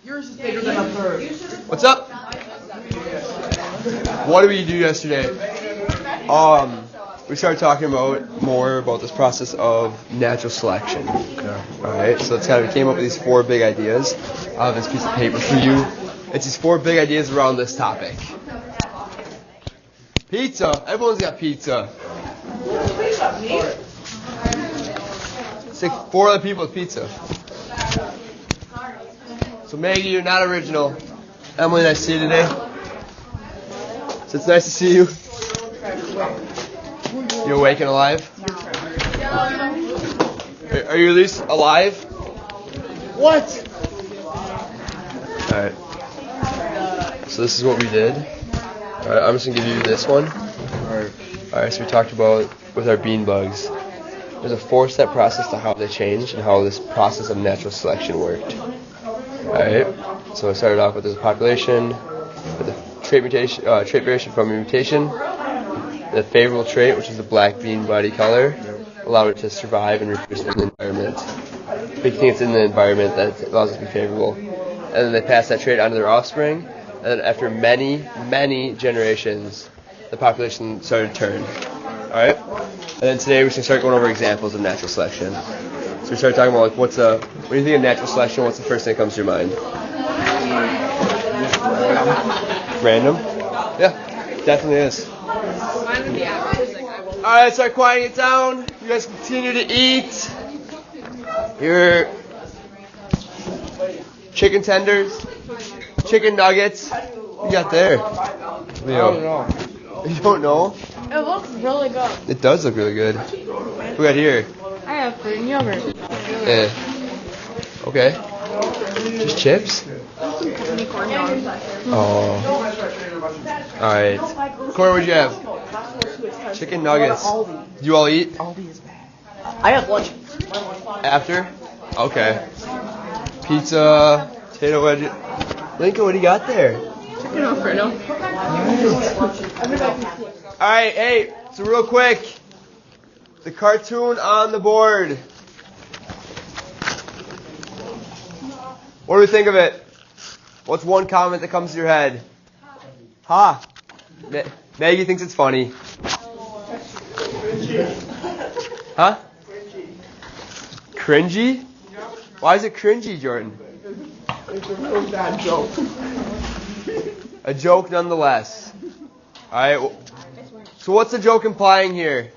Yours is bigger than a third. What's up? What did we do yesterday? We started talking more about this process of natural selection. Alright, so we came up with these 4 big ideas. I have this piece of paper for you. It's these 4 big ideas around this topic. Pizza. Everyone's got pizza. It's like 4 other people with pizza. So Maggie, you're not original. Emily, nice to see you today. So it's nice to see you. You're awake and alive? Are you at least alive? What? Alright. So this is what we did. Alright, I'm just going to give you this one. Alright, so we talked about with our bean bugs. There's a 4-step process to how they change and how this process of natural selection worked. Alright, so I started off with this population, with the trait variation from a mutation. The favorable trait, which is the black bean body color, allowed it to survive and reproduce in the environment. Big thing it's in the environment that allows it to be favorable. And then they pass that trait on to their offspring, and then after many, many generations, the population started to turn. Alright? And then today we're going to start going over examples of natural selection. So we started talking about when you think of natural selection, what's the first thing that comes to your mind? Random? Yeah, definitely is. Alright, start quieting it down. You guys continue to eat your chicken tenders, chicken nuggets. What you got there? Leo. I don't know. You don't know? It looks really good. It does look really good. What we got here? I have fruit and yogurt. Yeah. Okay. Just chips? Oh. Alright. Corey, what'd you have? Chicken nuggets. Did you all eat? Aldi is bad. I have lunch. After? Okay. Pizza, potato wedge. Lincoln, what do you got there? Chicken Alfredo. Alright, hey, so real quick. The cartoon on the board. What do we think of it? What's one comment that comes to your head? Ha! Maggie thinks it's funny. Huh? Cringy? Why is it cringy, Jordan? It's a real bad joke. A joke nonetheless. Alright, so what's the joke implying here?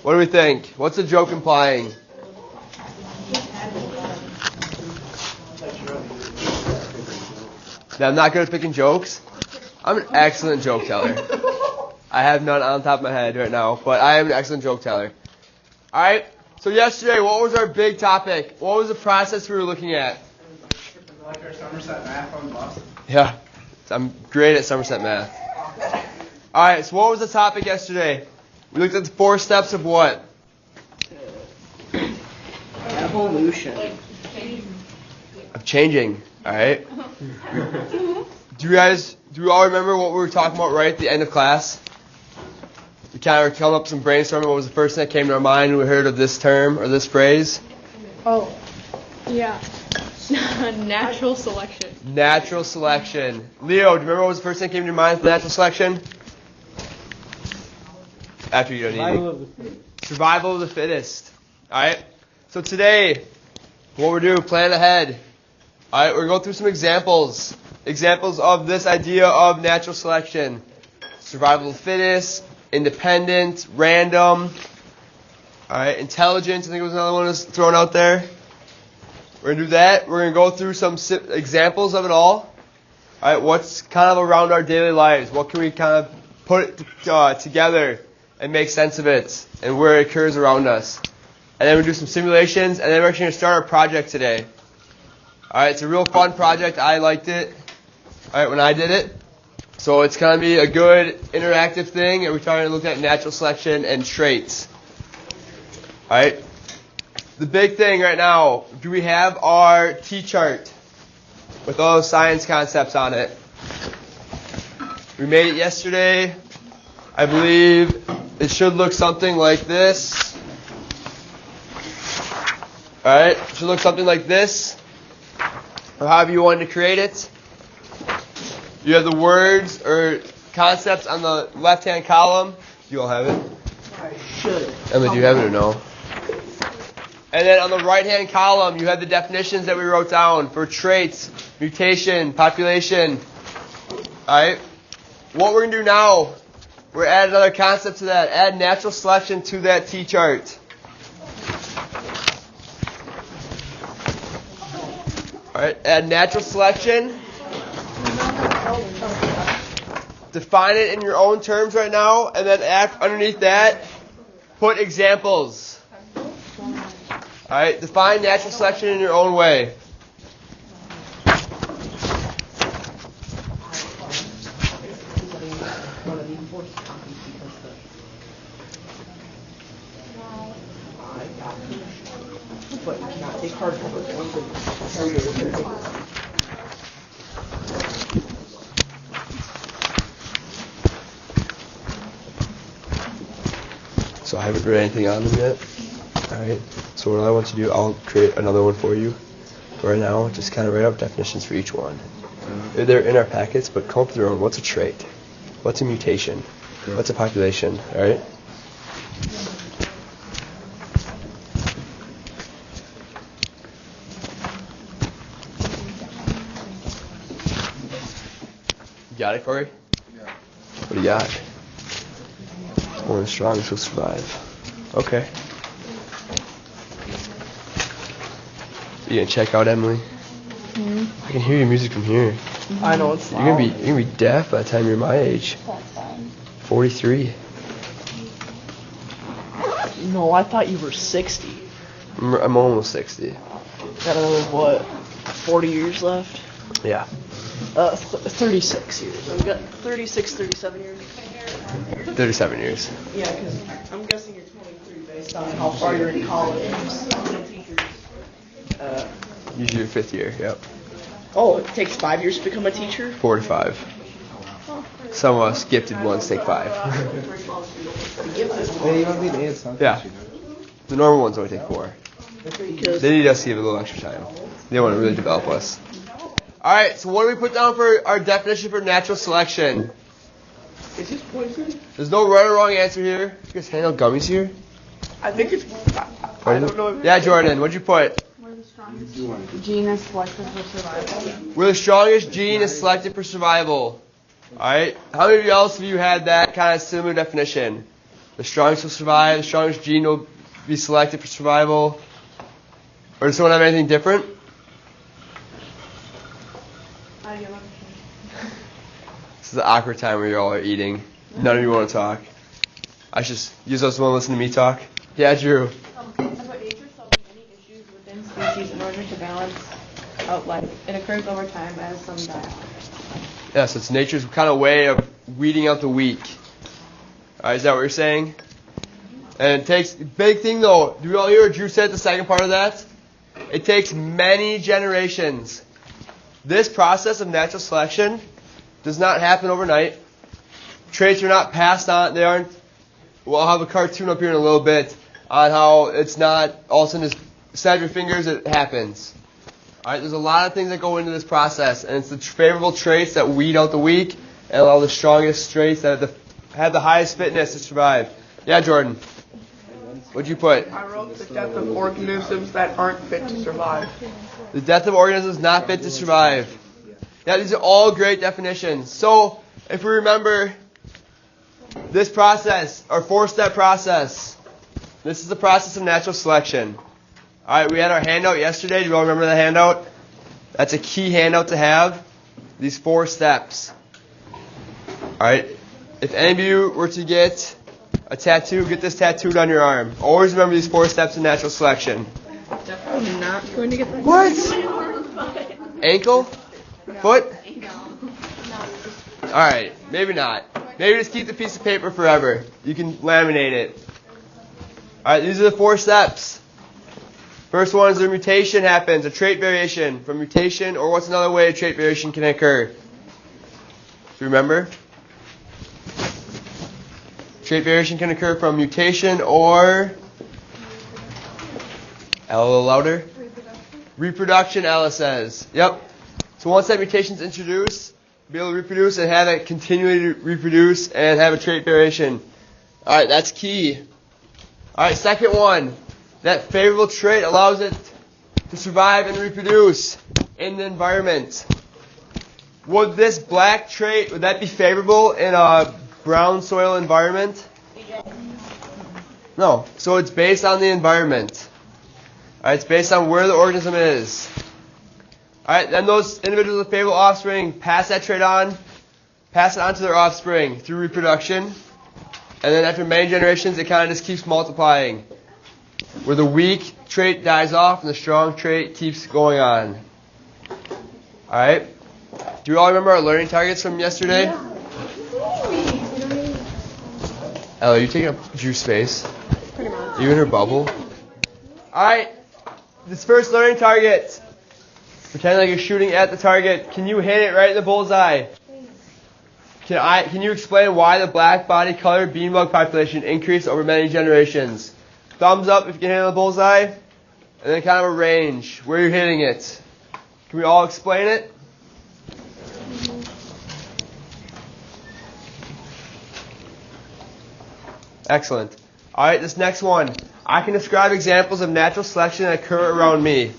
What do we think? What's the joke implying? That I'm not good at picking jokes? I'm an excellent joke teller. I have none on top of my head right now, but I am an excellent joke teller. Alright, so yesterday, what was our big topic? What was the process we were looking at? Like our Somerset math on bus. Yeah, I'm great at Somerset math. Alright, so what was the topic yesterday? We looked at the 4 steps of what? Evolution. Of changing. Alright? Do you all remember what we were talking about right at the end of class? We kind of come up with some brainstorming. What was the first thing that came to our mind when we heard of this term or this phrase? Oh, yeah. Natural selection. Natural selection. Leo, do you remember what was the first thing that came to your mind for natural selection? After you don't need it. Survival of the fittest. Alright? So today, what we're doing, plan ahead. Alright, we're going to go through some examples. Examples of this idea of natural selection. Survival of the fittest, independent, random. Alright, intelligence, I think it was another one that was thrown out there. We're going to do that. We're going to go through some examples of it all. Alright, what's kind of around our daily lives? What can we kind of put together and make sense of it and where it occurs around us. And then we'll do some simulations, and then we're actually going to start our project today. Alright, it's a real fun project. I liked it. Alright, when I did it. So it's going to be a good interactive thing, and we're trying to look at natural selection and traits. Alright, the big thing right now, do we have our T-chart with all those science concepts on it? We made it yesterday. I believe it should look something like this. Alright, should look something like this, or however you wanted to create it. You have the words or concepts on the left-hand column. You all have it? I should. Emily, do you have it or no? And then on the right-hand column, you have the definitions that we wrote down for traits, mutation, population. Alright? What we're going to do now, we're add another concept to that. Add natural selection to that T-chart. Alright, add natural selection. Define it in your own terms right now, and then underneath that, put examples. Alright, define natural selection in your own way. But you cannot take hard covers. So I haven't read anything on them yet. Alright, so what I want to do, I'll create another one for you. Right now, just kind of write out definitions for each one. They're in our packets, but come up with your own. What's a trait? What's a mutation? What's a population? Alright? You got it, Corey? Yeah. What do you got? Only the strongest will survive. Okay. You gonna check out Emily? I can hear your music from here. I know it's You're gonna be deaf by the time you're my age. 43. No, I thought you were 60. I'm almost 60. Got another, what, 40 years left? Yeah. 36 years. I've got 36, 37 years. 37 years. Yeah, because I'm guessing you're 23 based on how far you're in college. Usually your 5th year, yep. Oh, it takes 5 years to become a teacher? 4 to 5. Some of us gifted ones take 5. Hey, you don't need 8, son. Yeah. The normal ones only take 4. Because They need us to give it a little extra time. They want to really develop us. Alright, so what do we put down for our definition for natural selection? is this poison? There's no right or wrong answer here. You guys hand out gummies here? I think it's. I don't know. Yeah, Jordan, what'd you put? We're the strongest gene is selected for survival. We're the strongest gene is selected for survival. Alright? How many of else of you had that kind of similar definition? The strongest will survive, the strongest gene will be selected for survival. Or does someone have anything different? This is the awkward time where you all are eating. None of you want to talk. I should use those to listen to me talk. Yeah, Drew. About nature solving any issues within species in order to balance out life. It occurs over time as some die off. Yeah, so it's nature's kind of way of weeding out the weak. Alright, is that what you're saying? And it takes, big thing though, do we all hear what Drew said, the second part of that? It takes many generations. This process of natural selection does not happen overnight. Traits are not passed on. They aren't. Well, I'll have a cartoon up here in a little bit on how it's not all of a sudden just snap your fingers, it happens. Alright, there's a lot of things that go into this process, and it's the favorable traits that weed out the weak and allow the strongest traits that have the highest fitness to survive. Yeah, Jordan. What'd you put? I wrote the death of organisms that aren't fit to survive. The death of organisms not fit to survive. Yeah, these are all great definitions. So, if we remember this process, our 4-step process, this is the process of natural selection. Alright, we had our handout yesterday. Do you all remember the handout? That's a key handout to have. These 4 steps. Alright, if any of you were to get a tattoo, get this tattooed on your arm. Always remember these 4 steps in natural selection. Definitely not going to get that. What? Ankle? Foot? Alright, maybe not. Maybe just keep the piece of paper forever. You can laminate it. Alright, these are the 4 steps. First one is a mutation happens, a trait variation from mutation, or what's another way a trait variation can occur? Do you remember? Trait variation can occur from mutation or Ella, a little louder. Reproduction, Ella says. Yep. So once that mutation's introduced, be able to reproduce and have it continually reproduce and have a trait variation. All right, that's key. All right, second one. That favorable trait allows it to survive and reproduce in the environment. Would this black trait, would that be favorable in a brown soil environment? No. So it's based on the environment. All right, it's based on where the organism is. All right, then those individuals with favorable offspring pass that trait on, pass it on to their offspring through reproduction. And then after many generations, it kind of just keeps multiplying. Where the weak trait dies off and the strong trait keeps going on. All right? Do you all remember our learning targets from yesterday? Ella, are you taking up Drew's space? Pretty much. Are you in her bubble? All right. This first learning target. Pretend like you're shooting at the target. Can you hit it right in the bullseye? Can you explain why the black body color beanbug population increased over many generations? Thumbs up if you can hit the bullseye. And then kind of a range where you're hitting it. Can we all explain it? Excellent. All right, this next one. I can describe examples of natural selection that occur around me.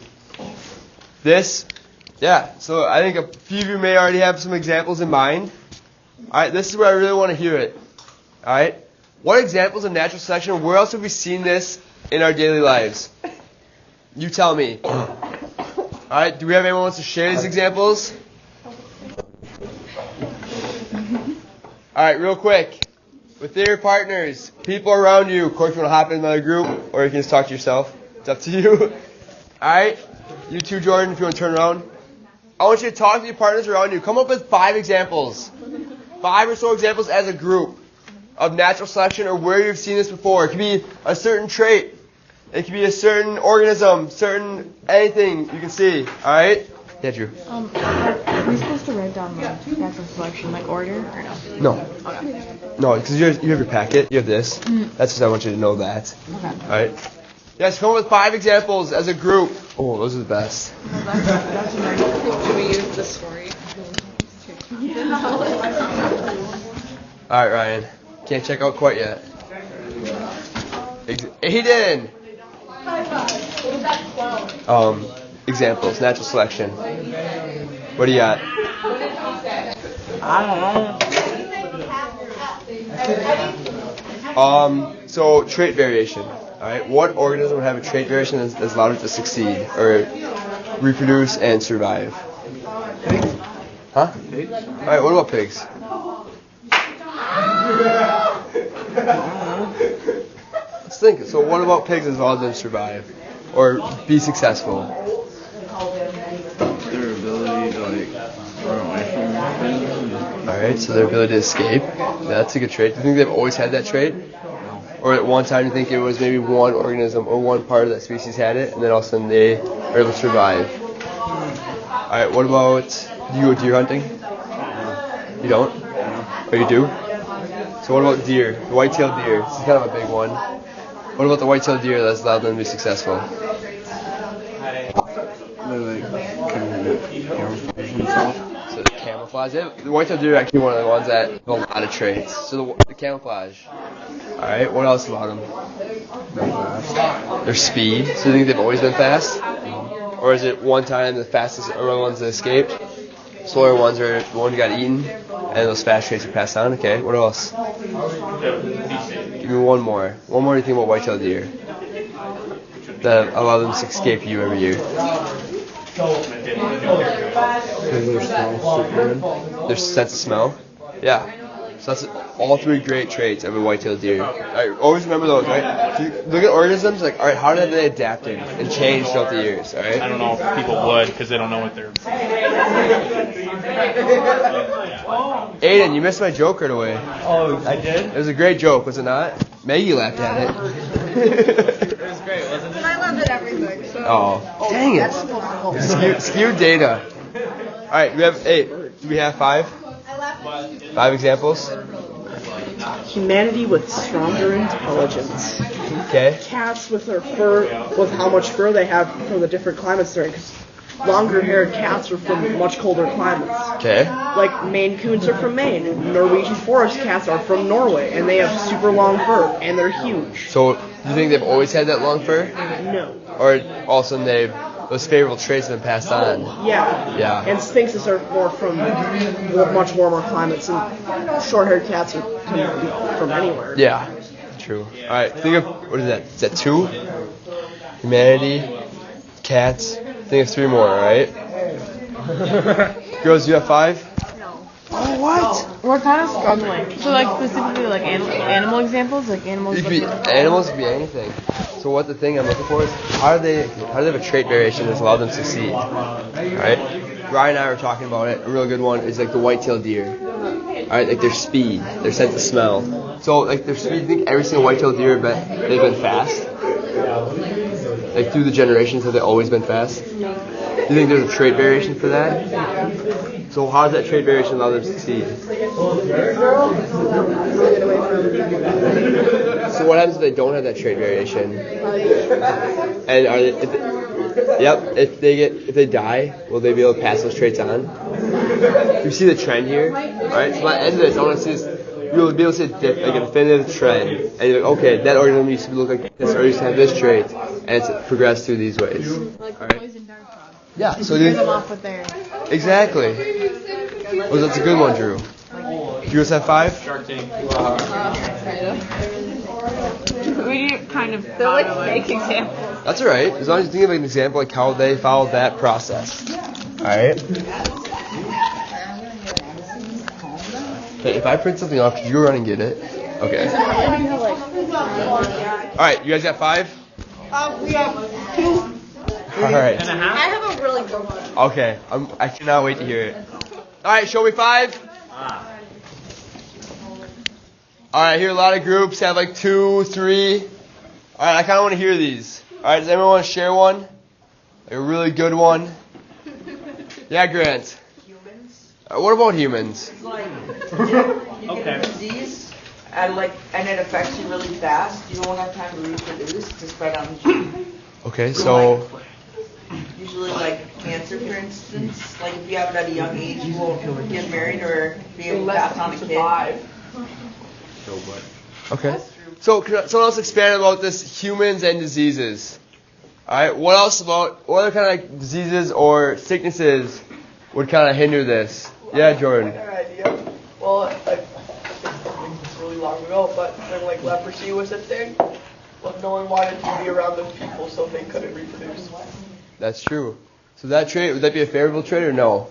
So I think a few of you may already have some examples in mind. All right, this is where I really want to hear it. All right, what examples of natural selection, where else have we seen this in our daily lives? You tell me. All right, do we have anyone who wants to share these examples? All right, real quick. With your partners, people around you, of course you want to hop in another group, or you can just talk to yourself. It's up to you. Alright? You too, Jordan, if you want to turn around. I want you to talk to your partners around you. Come up with 5 examples. 5 or so examples as a group of natural selection or where you've seen this before. It could be a certain trait. It could be a certain organism, certain anything you can see. Alright? Yeah, Drew. Are we supposed to write down the natural selection, like order, or no? No. Okay. No, because you have your packet. You have this. That's just I want you to know that. Okay. All right. Yes, come up with 5 examples as a group. Oh, those are the best. That's nice. Should we use the story? All right, Ryan. Can't check out quite yet. Aiden. Examples, natural selection. What do you got? I don't know. So trait variation. All right. What organism would have a trait variation that's allowed it to succeed or reproduce and survive? Pigs? Huh? Pigs? All right. What about pigs? Let's think. So what about pigs has allowed them to survive or be successful? Their ability to run away from. All right. So their ability to escape. That's a good trait. Do you think they've always had that trait? Or at one time you think it was maybe one organism or one part of that species had it, and then all of a sudden they are able to survive? All right. What about, do you go deer hunting? You don't? Or you do? So what about deer? The white-tailed deer. This is kind of a big one. What about the white-tailed deer that's allowed them to be successful? They're camouflage themselves. So camouflage. The white-tailed deer are actually one of the ones that have a lot of traits. So the camouflage. All right. What else about them? Their speed. So you think they've always been fast? Or is it one time the fastest are the ones that escaped? Slower ones are the one who got eaten, and those fast traits are passed on. Okay. What else? Give me one more. One more you think about white-tailed deer that allow them to escape you every year. Their sense of smell? Yeah. So that's all 3 great traits of a white-tailed deer. All right, always remember those, right? So you look at organisms, like, all right, how have they adapted and changed throughout the years, all right? I don't know if people would because they don't know what they're. Aiden, you missed my joke right away. Oh, I did? It was a great joke, was it not? Maggie laughed at it. It was great, wasn't it? I love it, everything. So. Oh, dang it. Skewed data. All right, do we have 5? 5 examples? Humanity with stronger intelligence. Okay. Cats with their fur, with how much fur they have from the different climates they're in. 'Cause longer-haired cats are from much colder climates. Okay. Like Maine Coons are from Maine. Norwegian forest cats are from Norway, and they have super long fur, and they're huge. So, do you think they've always had that long fur? No. Or all of a sudden those favorable traits have been passed on? Yeah. Yeah. And sphinxes are more from much warmer climates, and short-haired cats can be from anywhere. Yeah. True. All right. Think of, what is that? Is that 2? Humanity, cats. Think of 3 more. All right. Girls, you have 5? Oh, what? We're kind of struggling. So like specifically like animal examples, like animals. It could be animals, it could be anything. So what the thing I'm looking for is how do they have a trait variation that's allowed them to succeed? Alright? Ryan and I were talking about it. A real good one is like the white-tailed deer. Alright, like their speed, their sense of smell. So like their speed, I think every single white-tailed deer they've been fast. Like through the generations, have they always been fast? Do you think there's a trait variation for that? So how does that trait variation allow them to succeed? So what happens if they don't have that trait variation? And are they, if they die, will they be able to pass those traits on? You see the trend here? Alright, so at the end of this, I want to see this. You'll be able to see like a definitive trend, and you're like, okay, that organism used to look like this, or used to have this trait, and it's progressed through these ways. Like All right. poison dart frogs. Yeah, so Here's them off with their. exactly. Well, that's a good one, Drew. You guys have 5? Shark Tank. We kind of. They're like fake examples. That's all right. As long as you think of an example, like how they followed that process. All right. Okay, if I print something off, could you run and get it? Okay. All right, you guys got 5? We have 2. All right. I have a really good one. Okay, I cannot wait to hear it. All right, show me 5. All right, here a lot of groups have like 2, 3. All right, I kind of want to hear these. All right, does anyone want to share one? Like a really good one? Yeah, Grant. Humans. What about humans? It's like you get a disease and it affects you really fast. You don't have time to reproduce to spread on the gene. Okay, so Usually like cancer, for instance. Like if you have it at a young age, you won't get married or be able to pass on a kid. okay. So can someone else expand about this humans and diseases? All right. What other kind of like diseases or sicknesses would kind of hinder this? Yeah, Jordan. An idea. Well, like, it's really long ago, but when like leprosy was a thing, well, no one wanted to be around those people, so they couldn't reproduce. That's true. So that trait, would that be a favorable trait or no?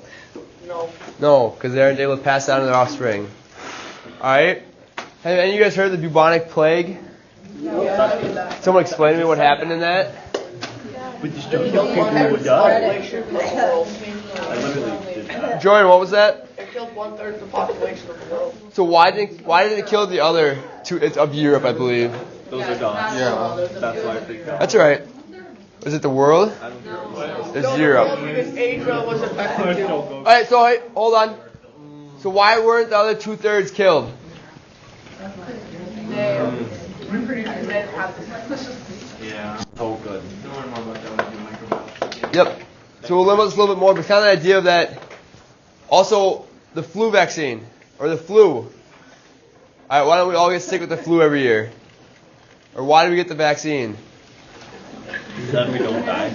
No. No, because they aren't able to pass it on to their offspring. All right. Have any of you guys heard of the bubonic plague? No. Someone explain to me what happened in that. We just don't kill people who would die. Population of the world. I literally did that. Jordan, what was that? It killed 1/3 the population of the world. So why did it kill the other 2? It's of Europe, I believe. Those are dogs. Yeah. That's why I think that. That's all right. Was it the world? I don't care what it is. It's No, Europe. because Asia was affected too. All right, so hey, hold on. So why weren't the other 2/3 killed? Yeah. Oh, good. Don't learn more about that when you do microbiology. Yep. So we'll learn about this a little bit more, but kind of the idea of that. Also, the flu vaccine, or the flu. All right, why don't we all get sick with the flu every year? Or why do we get the vaccine? Then we don't die.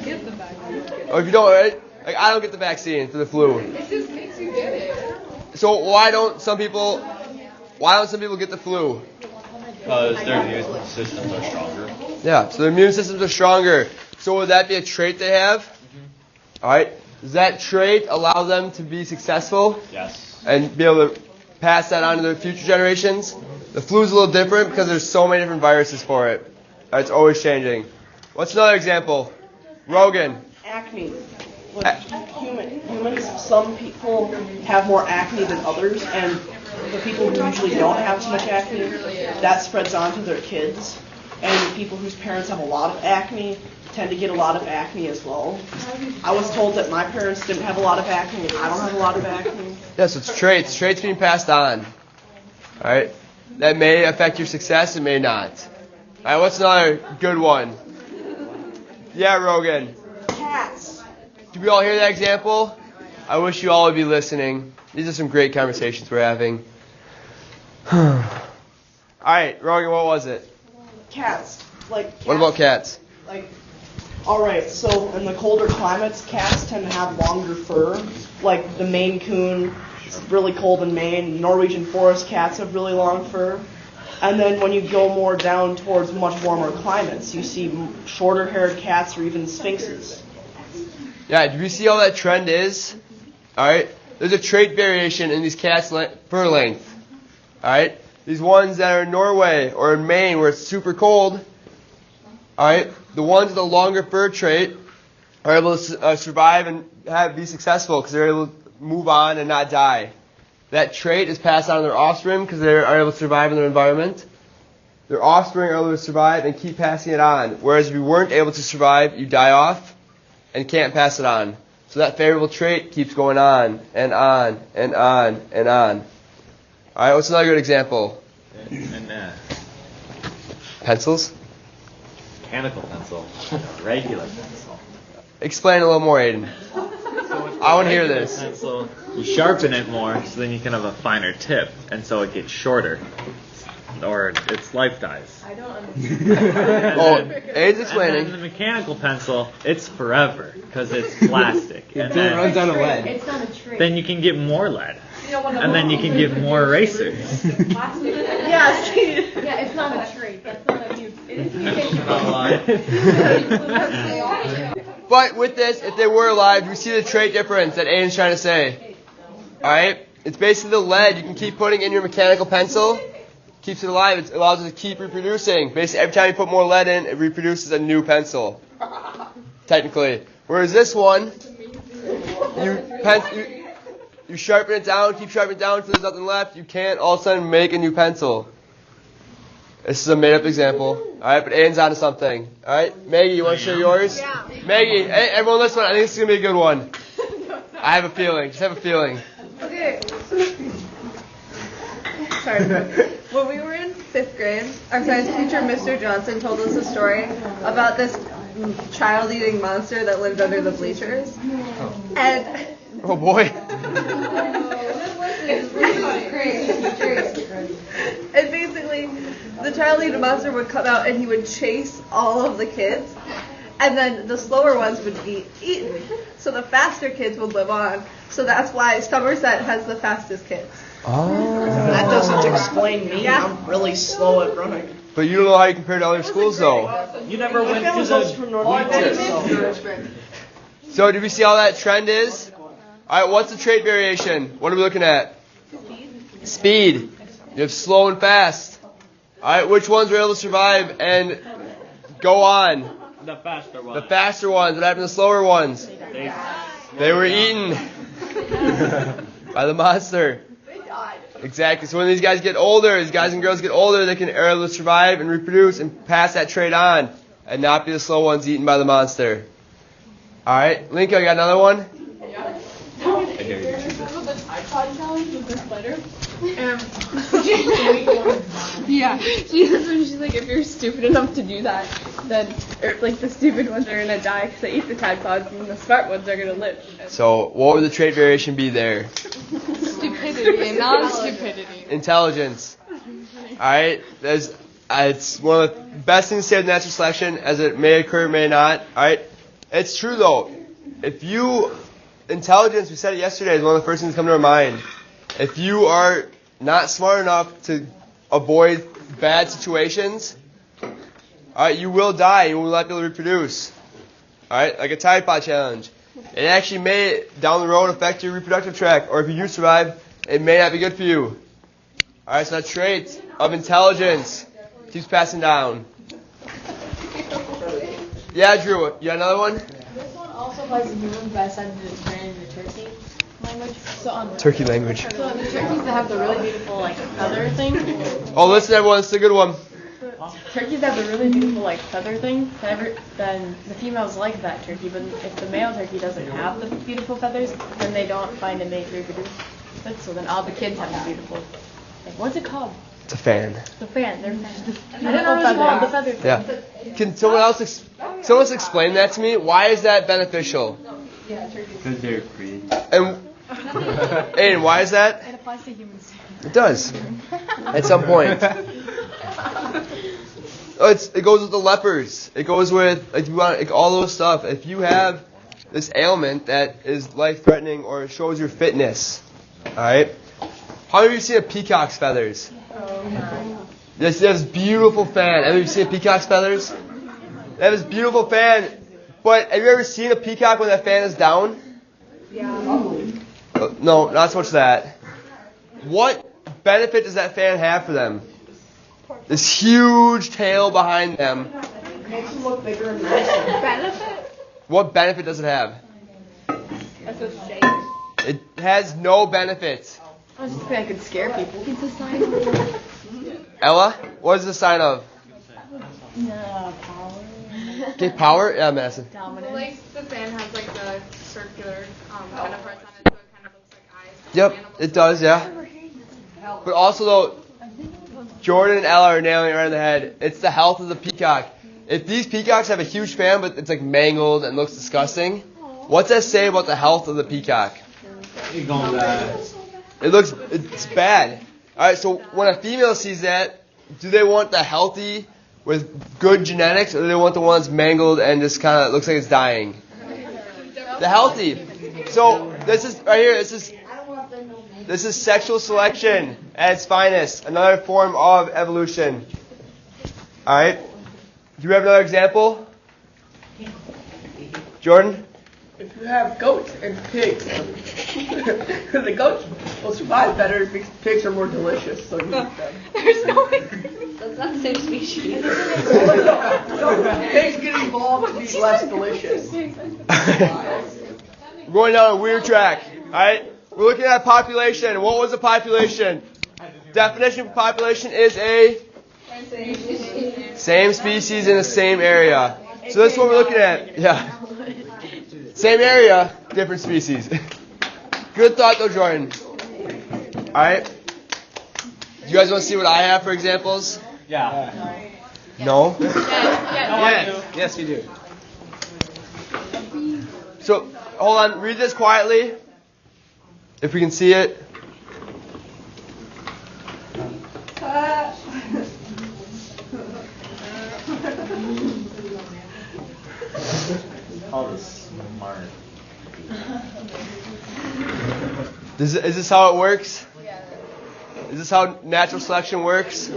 Or if you don't, right? Like I don't get the vaccine for the flu. It just makes you get it. So why don't some people get the flu? Because their immune systems are stronger. Yeah, so their immune systems are stronger. So would that be a trait they have? All right. Does that trait allow them to be successful Yes. and be able to pass that on to their future generations? The flu's a little different because there's so many different viruses for it. It's always changing. What's another example? Rogan. Acne. With humans, some people have more acne than others, and the people who usually don't have as much acne, that spreads on to their kids. And people whose parents have a lot of acne tend to get a lot of acne as well. I was told that my parents didn't have a lot of acne, and I don't have a lot of acne. Yes, it's traits. Traits being passed on. All right. that may affect your success and may not. All right, what's another good one? Yeah, Rogan. Cats. Did we all hear that example? I wish you all would be listening. These are some great conversations we're having. All right, Rogan, what was it? Cats. Like cats. What about cats? Like, all right. So in the colder climates, cats tend to have longer fur. Like the Maine Coon, it's really cold in Maine. Norwegian forest cats have really long fur. And then when you go more down towards much warmer climates, you see shorter-haired cats or even sphinxes. Yeah, do you see how that trend is? All right, there's a trait variation in these cats' fur length. All right, these ones that are in Norway or in Maine where it's super cold. All right, the ones with the longer fur trait are able to survive and be successful because they're able to move on and not die. That trait is passed on to their offspring because they are able to survive in their environment. Their offspring are able to survive and keep passing it on. Whereas if you weren't able to survive, you die off and can't pass it on. So that favorable trait keeps going on and on and on and on. All right, what's another good example? Pencils? Mechanical pencil. Regular pencil. Explain a little more, Aiden. I want to hear this. Pencil, you sharpen it more, so then you can have a finer tip, and so it gets shorter, or its life dies. I don't understand. Aiden's explaining. And then the mechanical pencil, it's forever because it's plastic. And It runs then, out of lead. It's not a trait. then you can get more lead, and then you can get more erasers. Plastic. Yeah, see. Yeah, it's not a trait. That's not a new. It is But with this, if they were alive, you see the trait difference that Aiden's trying to say. Alright? It's basically the lead you can keep putting in your mechanical pencil. Keeps it alive. It allows it to keep reproducing. Basically, every time you put more lead in, it reproduces a new pencil. Technically. Whereas this one, you sharpen it down, keep sharpening it down until there's nothing left. You can't all of a sudden make a new pencil. This is a made-up example. Alright, but Aiden's onto something. Alright, Maggie, you want to share yours? Yeah. Maggie, hey, everyone listen, I think this is going to be a good one. I have a feeling. Just have a feeling. Okay. Sorry. When we were in 5th grade, our science teacher, Mr. Johnson, told us a story about this child-eating monster that lived under the bleachers. And Oh boy. And basically, the child-eating monster would come out and he would chase all of the kids, and then the slower ones would be eaten. So the faster kids would live on. So that's why Somerset has the fastest kids. Oh. That doesn't explain me. Yeah. I'm really slow at running. But you don't know how you compare to other schools, though. You never My went to family's also the from North So, did we see how that trend is? Alright, what's the trait variation? What are we looking at? Speed. You have slow and fast. Alright, which ones were able to survive and go on? the faster one. The faster ones. What happened to the slower ones? They were eaten by the monster. Exactly. So when these guys get older, these guys and girls get older, they can able to survive and reproduce and pass that trait on and not be the slow ones eaten by the monster. Alright, Lincoln, you got another one? Yeah, she's like, if you're stupid enough to do that, then like the stupid ones are gonna die because they eat the Tide Pods, and the smart ones are gonna live. So what would the trait variation be there? Stupidity, non-stupidity. Intelligence. Alright, it's one of the best things to say with natural selection, as it may occur, may not. Alright, it's true though. Intelligence, we said it yesterday, is one of the first things that come to our mind. If you are not smart enough to avoid bad situations, alright, you will die. You will not be able to reproduce. Alright, like a Tide Pod challenge. It actually may, down the road, affect your reproductive tract, or if you do survive, it may not be good for you. Alright, so that trait of intelligence keeps passing down. Yeah, Drew, you got another one? This one also applies to humans, but I decided to expand the turkey language. So Turkey language. So the turkeys that have the really beautiful like feather thing. Oh, listen everyone, it's a good one. Turkeys that have the really beautiful like feather thing. Then the females like that turkey, but if the male turkey doesn't have the beautiful feathers, then they don't find a mate to reproduce with. So then all the kids have the beautiful. Like, what's it called? It's a fan. The fan. They're fans. I don't know what's called. The feather. Yeah. Can someone else explain that to me? Why is that beneficial? Because they're free. And Aiden, why is that? It applies to humans. It does. At some point. Oh, it goes with the lepers. It goes with all those stuff. If you have this ailment that is life-threatening or shows your fitness, all right. How many of you seen a peacock's feathers? This beautiful fan. Have you seen a peacock's feathers? They have this beautiful fan. But have you ever seen a peacock when that fan is down? Yeah. No, not so much that. What benefit does that fan have for them? This huge tail behind them. Makes them look bigger and nicer. Benefit? What benefit does it have? That's a shame. It has no benefit. I was just thinking I could scare people. It's a sign of Ella, what is the sign of? power. Okay, power? Yeah, Madison. Dominance. Like the fan has like the circular kind of parts on it, so it kind of looks like eyes. Yep, it does, yeah. But also, though, Jordan and Ella are nailing it right on the head. It's the health of the peacock. If these peacocks have a huge fan, but it's like mangled and looks disgusting, what's that say about the health of the peacock? It's bad. Alright, so when a female sees that, do they want the healthy with good genetics, or do they want the one that's mangled and just kind of looks like it's dying? The healthy. So this is right here. This is sexual selection at its finest. Another form of evolution. All right. Do you have another example, Jordan? If you have goats and pigs, the goats will survive better because pigs are more delicious, so you eat them. There's no way. That's not the same species. No, pigs get evolved to be less delicious. We're going down a weird track. All right. We're looking at population. What was a population? Definition of population is a same species in the same area. So that's what we're looking at. Yeah. Same area, different species. Good thought though, Jordan. Alright. You guys want to see what I have for examples? Yeah. No? Yes, you do. So, hold on. Read this quietly. If we can see it. All this smart. Is this how it works? Is this how natural selection works?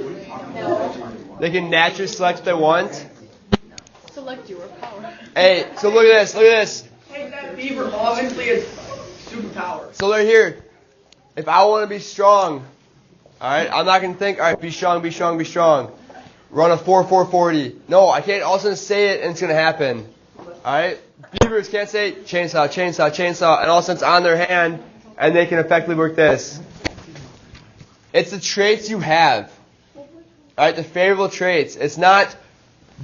They can naturally select what they want. Select your power. Hey, so look at this. Look at this. Hey, that beaver obviously has superpowers. So they're here. If I want to be strong, alright, I'm not going to think, alright, be strong, be strong, be strong. Run a 4-4-40. No, I can't all of a sudden say it and it's going to happen. Alright? Beavers can't say chainsaw, chainsaw, chainsaw, and all of a sudden it's on their hand and they can effectively work this. It's the traits you have. Alright, the favorable traits. It's not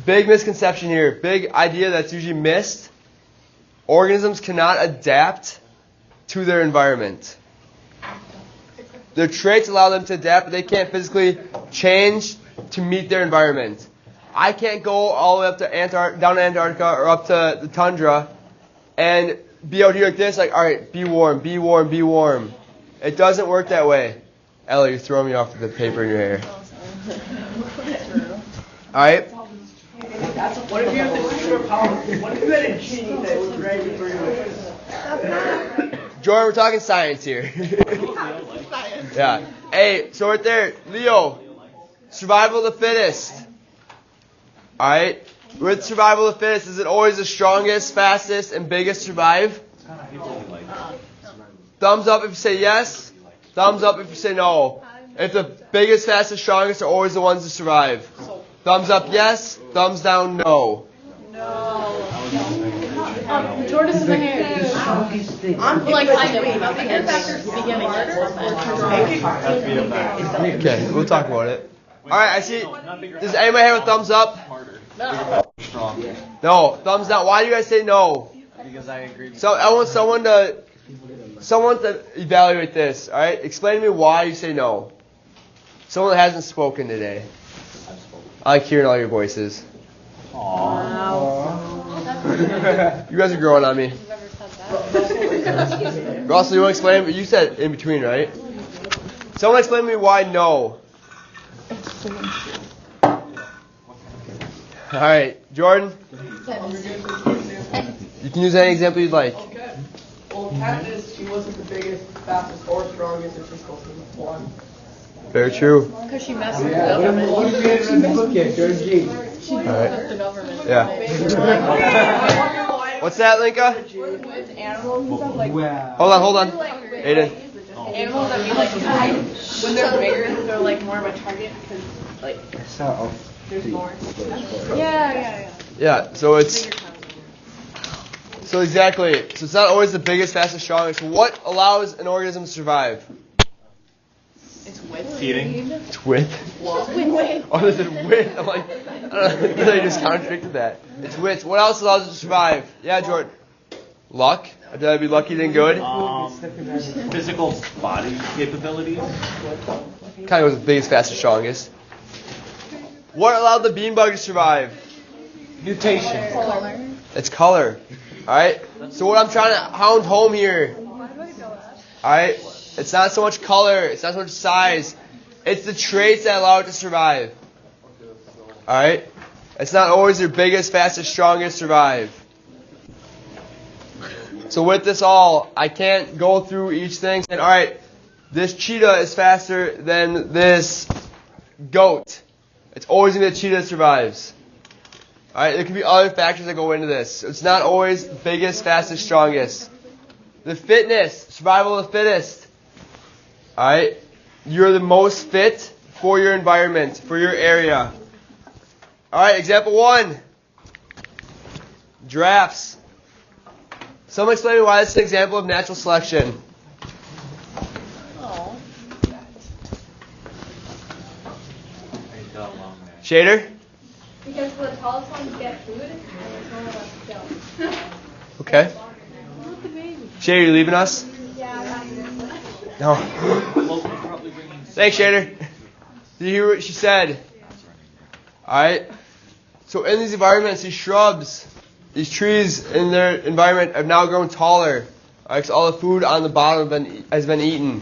big misconception here, big idea that's usually missed. Organisms cannot adapt to their environment. Their traits allow them to adapt, but they can't physically change to meet their environment. I can't go all the way up to down to Antarctica or up to the tundra and be out here like this, like, alright, be warm, be warm, be warm. It doesn't work that way. Ellie, you're throwing me off with the paper in your hair. Alright? What if you have the superpower? What if you had a genie that was ready for you? Jordan, we're talking science here. Yeah. Hey, so right there, Leo, survival of the fittest. Alright? With survival of the fittest, is it always the strongest, fastest, and biggest survive? Thumbs up if you say yes. Thumbs up if you say no. If the biggest, fastest, strongest are always the ones to survive. Thumbs up yes. Thumbs down no. Jordan's in the hair. I'm like kind of beginning Okay, we'll talk about it. Alright, I see. Does anybody have a thumbs up? No. Thumbs down. Why do you guys say no? Because I agree. So I want someone to evaluate this. Alright? Explain to me why you say no. Someone that hasn't spoken today. I like hearing all your voices. You guys are growing on me. Russell, you want to explain? You said in between, right? Someone explain to me why no. All right, Jordan. You can use any example you'd like. Okay. Well, Katniss, she wasn't the biggest, fastest, or strongest, and she's supposed to be one. Very true. Because she messed with the government. She messed with the government. Yeah. What's that, Linka? With animals and stuff, like Hold on. Aiden. animals that we like when they're bigger, they're like more of a target because like there's more. Yeah. Yeah, so it's not always the biggest, fastest, strongest. What allows an organism to survive? It's width. Feeding. It's width. Oh, there's a width. I'm like, I don't know. They just contradicted that. It's width. What else allows it to survive? Yeah, Jordan. Luck. I'd rather be lucky than good. Physical body capabilities. Kind of was the biggest, fastest, strongest. What allowed the beanbug to survive? Mutation. It's color. Alright? So what I'm trying to hound home here. Alright? It's not so much color. It's not so much size. It's the traits that allow it to survive. Alright? It's not always your biggest, fastest, strongest survive. So with this all, I can't go through each thing saying, alright, this cheetah is faster than this goat. It's always going to be the cheetah that survives. Alright, there could be other factors that go into this. It's not always biggest, fastest, strongest. The fitness, survival of the fittest. Alright, you're the most fit for your environment, for your area. Alright, example 1. Giraffes. Someone explain to me why this is an example of natural selection. Shader? Because the tallest ones get food and the smaller ones don't. Okay. Shader, you leaving us? Yeah. No. Thanks, Shader. Did you hear what she said? Alright. So in these environments, these shrubs, these trees in their environment have now grown taller. Alright, so all the food on the bottom has been eaten.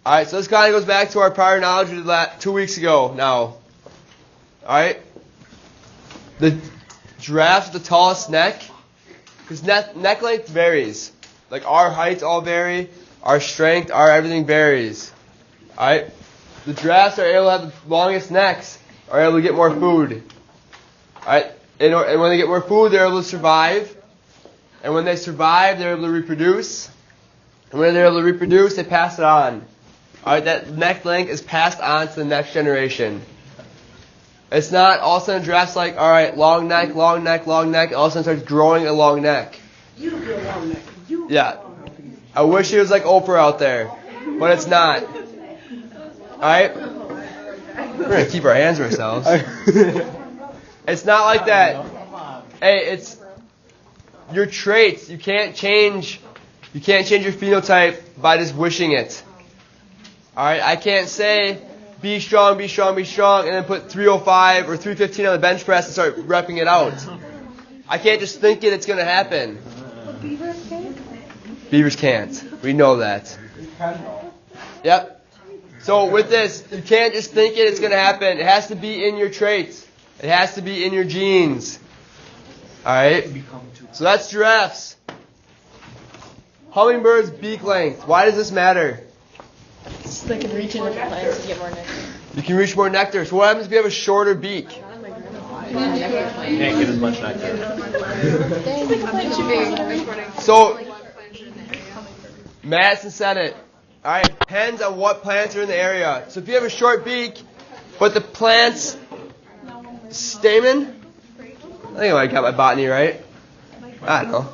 Alright, so this kind of goes back to our prior knowledge we did 2 weeks ago now. Alright? The giraffe's the tallest neck. Because neck length varies. Like our heights all vary. Our strength, our everything varies. Alright? The giraffes are able to have the longest necks. Are able to get more food. Alright? And when they get more food, they're able to survive. And when they survive, they're able to reproduce. And when they're able to reproduce, they pass it on. Alright? That neck length is passed on to the next generation. It's not all of a sudden giraffe's like, alright, long neck, long neck, long neck. All of a sudden starts growing a long neck. You don't get a long neck. Yeah. I wish it was like Oprah out there. But it's not. Alright? We're going to keep our hands to ourselves. It's not like that. Hey, it's your traits. You can't change your phenotype by just wishing it. Alright? I can't say be strong, be strong, be strong, and then put 305 or 315 on the bench press and start repping it out. I can't just think it's going to happen. Beavers can't. We know that. Yep. So with this, you can't just think it's going to happen. It has to be in your traits. It has to be in your genes. Alright? So that's giraffes. Hummingbirds' beak length. Why does this matter? So they can reach into the plants to get more nectar. You can reach more nectar. So what happens if you have a shorter beak? You can't get as much nectar. So, Madison said it. Alright, depends on what plants are in the area. So if you have a short beak, but the plant's stamen, I think I got my botany right. I don't know.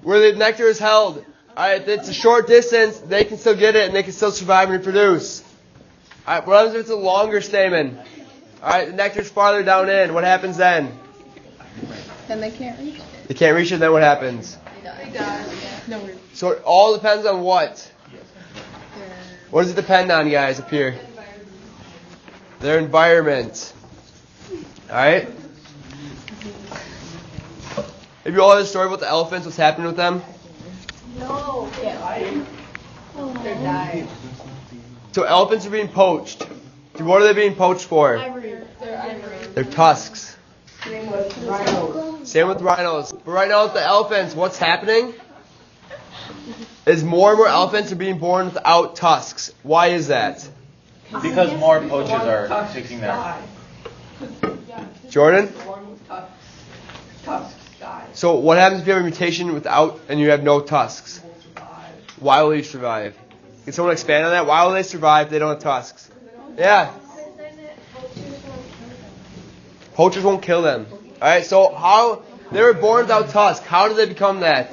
Where the nectar is held. Alright, if it's a short distance, they can still get it and they can still survive and reproduce. Alright, what happens if it's a longer stamen? Alright, the nectar's farther down in. What happens then? Then they can't reach it. They can't reach it, then what happens? They die. No, So it all depends on what? What does it depend on, guys, up here? their environment. Alright? Have you all heard the story about the elephants? What's happening with them? No. They're dying. So elephants are being poached. What are they being poached for? Their tusks. Same with rhinos. Same with rhinos. But right now with the elephants, what's happening is more and more elephants are being born without tusks. Why is that? Because more poachers are taking their. Jordan? Tusks die. So what happens if you have a mutation without and you have no tusks? Why will you survive? Can someone expand on that? Why will they survive if they don't have tusks? Yeah. Poachers won't kill them. Alright, so how they were born without tusks. How did they become that?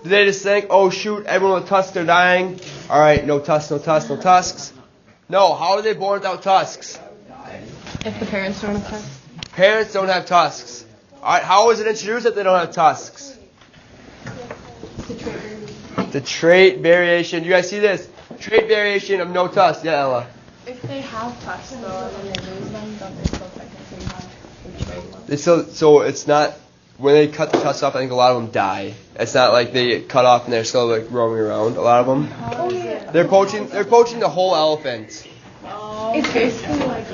Did they just think, oh shoot, everyone with tusks are dying? Alright, no tusks, no tusks, no tusks. No, how are they born without tusks? If the parents don't have tusks. Parents don't have tusks. Alright, how was it introduced that they don't have tusks? The trait variation. You guys see this? Trait variation of no tusks. Yeah, Ella. If they have tusks though and then they lose them, don't they still technically have the trait? They still, so it's not, when they cut the tusks off, I think a lot of them die. It's not like they get cut off and they're still like roaming around. A lot of them. They're poaching the whole elephant. It's basically like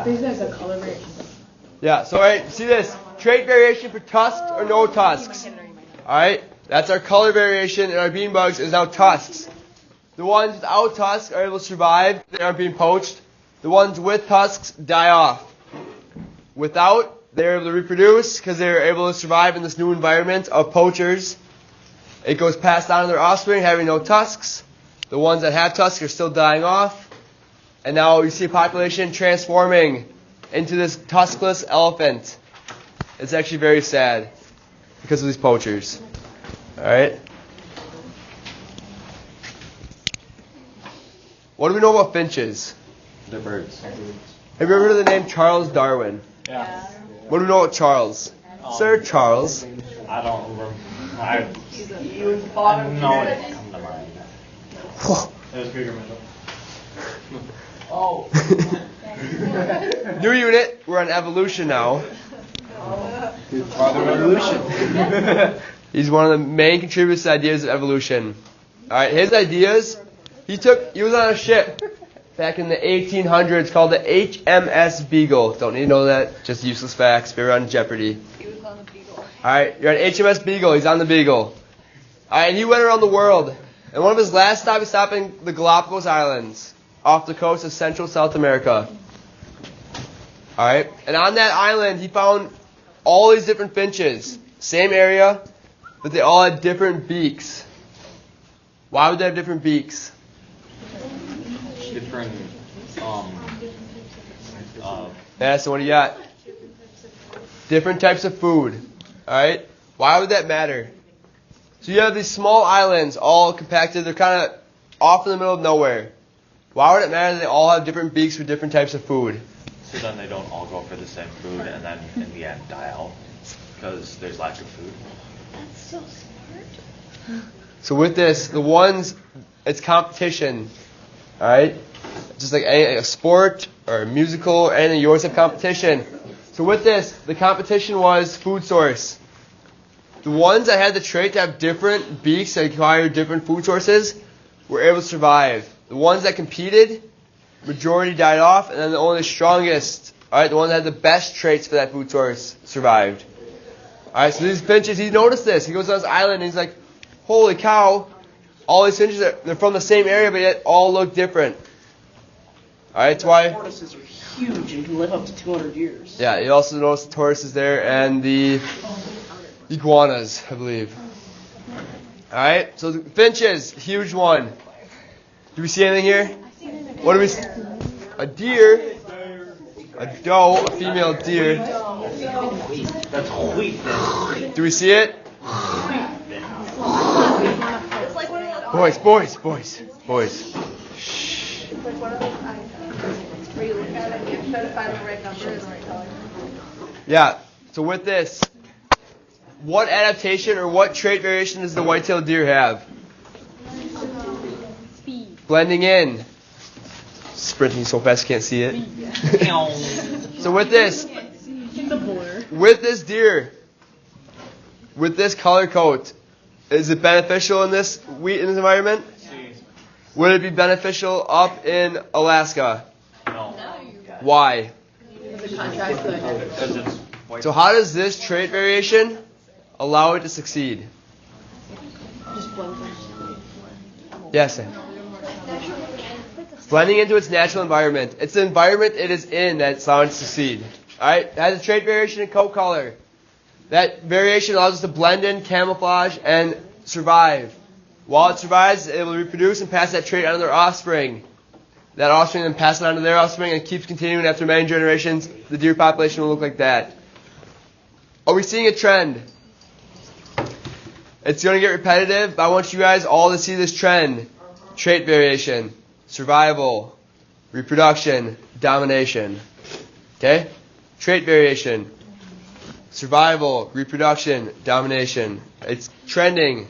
these are the color variation. Yeah, so alright, see this. Trait variation for tusks or no tusks. Alright, that's our color variation in our bean bugs is now tusks. The ones without tusks are able to survive, they aren't being poached. The ones with tusks die off. Without, they're able to reproduce because they're able to survive in this new environment of poachers. It goes passed on to their offspring having no tusks. The ones that have tusks are still dying off. And now you see a population transforming into this tuskless elephant. It's actually very sad because of these poachers. Alright? What do we know about finches? They're birds. Have you ever heard of the name Charles Darwin? Yeah. What do we know about Charles? Sir Charles. I don't remember. I You thought of know it. it come to mind. It was bigger metal. Oh. New unit. We're on evolution now. Father of evolution. He's one of the main contributors to ideas of evolution. Alright, his ideas, he was on a ship back in the 1800s called the HMS Beagle. Don't need to know that, just useless facts. We're on Jeopardy. He was on the Beagle. Alright, you're on HMS Beagle, he's on the Beagle. Alright, and he went around the world. And one of his last stops, he stopped in the Galapagos Islands, off the coast of Central South America. Alright, and on that island, he found all these different finches. Same area, but they all had different beaks. Why would they have different beaks? Different, Yeah, so what do you got? Different types of food. Alright? Why would that matter? So you have these small islands all compacted. They're kind of off in the middle of nowhere. Why would it matter that they all have different beaks for different types of food? so then they don't all go for the same food and then in the end die out because there's lack of food. That's so smart. So with this, the ones, it's competition. Alright? Just like a sport or a musical or anything, you always have competition. So with this, the competition was food source. The ones that had the trait to have different beaks that required different food sources were able to survive. The ones that competed, majority died off, and then only the strongest, alright, the ones that had the best traits for that food source survived. Alright, so these finches, he noticed this. He goes on this island and he's like, holy cow, all these finches, they're from the same area, but yet all look different. Alright, that's why. Tortoises are huge and can live up to 200 years. Yeah, you also notice the tortoises there and the iguanas, I believe. Alright, so the finches, huge one. Do we see anything here? What do we see? A deer, a doe, a female deer. That's wheat. Do we see it? It's like one of those. Boys. It's like one of those icons where you look at it and you try to find the right number and the right color. Yeah, so with this, what adaptation or what trait variation does the white-tailed deer have? Speed. Blending in. sprinting so fast you can't see it. So with this deer, with this color coat, is it beneficial in this environment? Would it be beneficial up in Alaska? No. Why? Because it's white. So how does this trait variation allow it to succeed? Yes. Blending into its natural environment. It's the environment it is in that's allowing it to succeed. Alright? It has a trait variation in coat color. That variation allows us to blend in, camouflage, and survive. While it survives, it will reproduce and pass that trait on to their offspring. That offspring then passes it on to their offspring and keeps continuing after many generations. The deer population will look like that. Are we seeing a trend? It's going to get repetitive, but I want you guys all to see this trend. Trait variation, survival, reproduction, domination. Okay? Trait variation, survival, reproduction, domination. It's trending.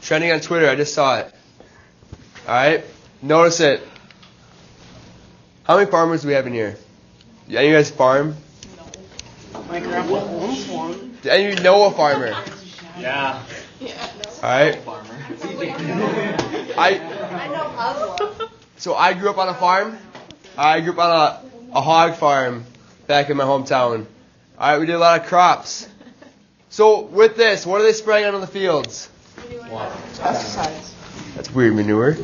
Trending on Twitter. I just saw it. Alright? Notice it. How many farmers do we have in here? Do any of you guys farm? My grandpa owns one. Do any of you know a farmer? Yeah. Alright? Farmer. So I grew up on a farm. I grew up on a hog farm back in my hometown. Alright, we did a lot of crops. So with this, what are they spraying on the fields? Pesticides. That's weird manure.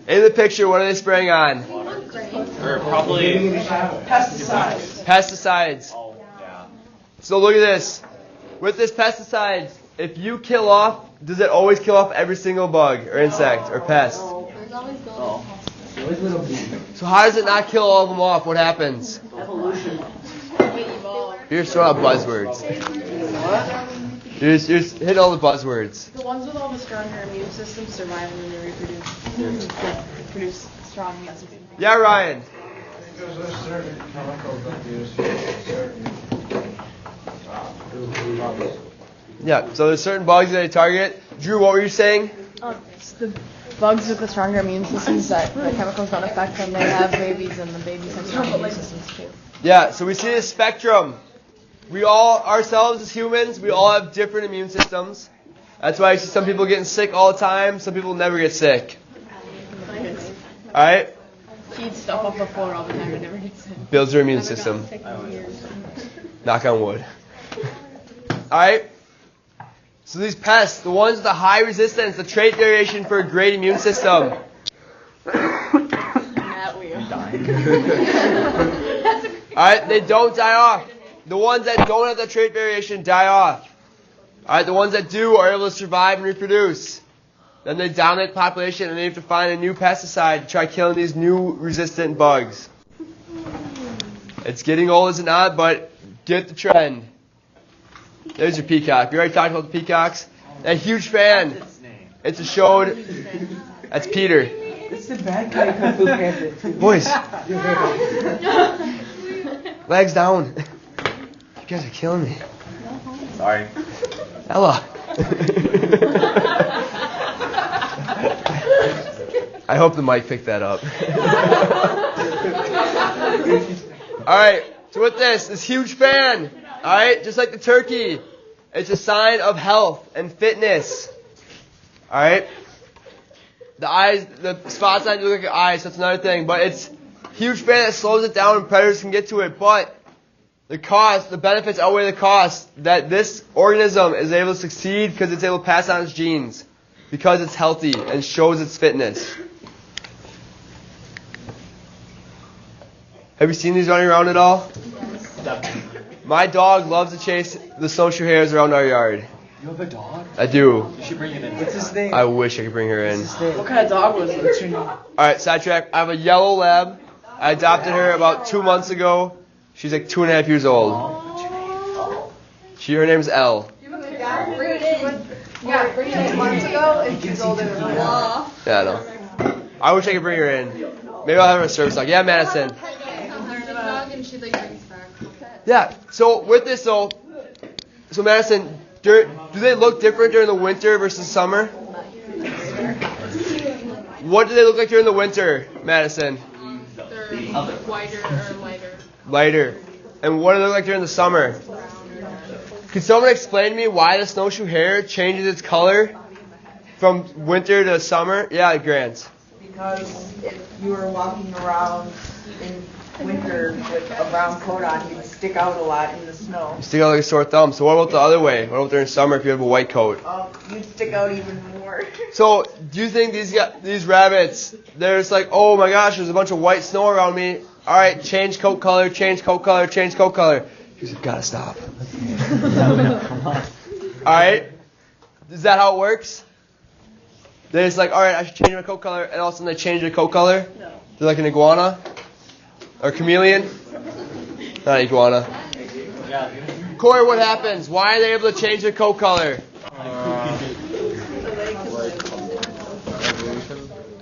In the picture, what are they spraying on? Or probably. Pesticides. Pesticides. Oh, yeah. So look at this. With this pesticides, if you kill off, does it always kill off every single bug or insect or pest? Oh. So how does it not kill all of them off? What happens? Evolution. You're just throwing out buzzwords. You're just hitting all the buzzwords. The ones with all the stronger immune systems survive and they reproduce. Produce strong immune systems. Yeah, Ryan. Because there's certain chemicals that use certain Yeah, so there's certain bugs that they target. Drew, what were you saying? It's the bugs with the stronger immune systems that the chemicals don't affect them. They have babies, and the babies have strong immune systems too. Yeah, so we see this spectrum. We all, ourselves as humans, we all have different immune systems. That's why you see some people getting sick all the time, some people never get sick. Alright? Feed stuff off the floor all the time and never get sick. Builds your immune system. Knock on wood. Alright? So these pests, the ones with the high resistance, the trait variation for a great immune system. That we are dying. Alright, they don't die off. The ones that don't have the trait variation die off. Alright, the ones that do are able to survive and reproduce. Then they dominate the population and they have to find a new pesticide to try killing these new resistant bugs. It's getting old, is it not? But get the trend. There's your peacock. We already talked about the peacocks. A huge fan. It's a show. That's Peter. It's the bad guy Kung Fu Panda. Boys. Legs down. You guys are killing me. Sorry. Ella. I hope the mic picked that up. Alright, so with this huge fan, alright, just like the turkey, it's a sign of health and fitness. Alright? The eyes, the spots on it look like eyes, that's another thing, but it's huge fan that slows it down and predators can get to it, but the cost, the benefits outweigh the cost that this organism is able to succeed because it's able to pass on its genes, because it's healthy and shows its fitness. Have you seen these running around at all? My dog loves to chase the snowshoe hares around our yard. You have a dog? I do. You should bring it in. What's his name? I wish I could bring her in. What kind of dog was it? What's your name? Alright, sidetrack. I have a yellow lab. I adopted her about 2 months ago. She's like 2.5 years old. Her name's Elle. Yeah, bring it in months ago, and she's older than me. Yeah, I know. I wish I could bring her in. Maybe I'll have her a service dog. Yeah, Madison. And she like brings back. Yeah, so with this though, so Madison, do they look different during the winter versus summer? what do they look like during the winter, Madison? They're whiter or lighter. Lighter. And what do they look like during the summer? Could someone explain to me why the snowshoe hare changes its color from winter to summer? Yeah, Grant. Because if you were walking around in winter with a brown coat on, you'd stick out a lot in the snow. You stick out like a sore thumb. So what about the other way? What about during summer if you have a white coat? You'd stick out even more. So do you think these rabbits, they're just like, oh my gosh, there's a bunch of white snow around me. All right, change coat color, change coat color, change coat color. He's like, gotta stop. All right, is that how it works? They're just like, all right, I should change my coat color, and all of a sudden they change their coat color. No. They're like an iguana or chameleon. Not iguana. Corey, what happens? Why are they able to change their coat color?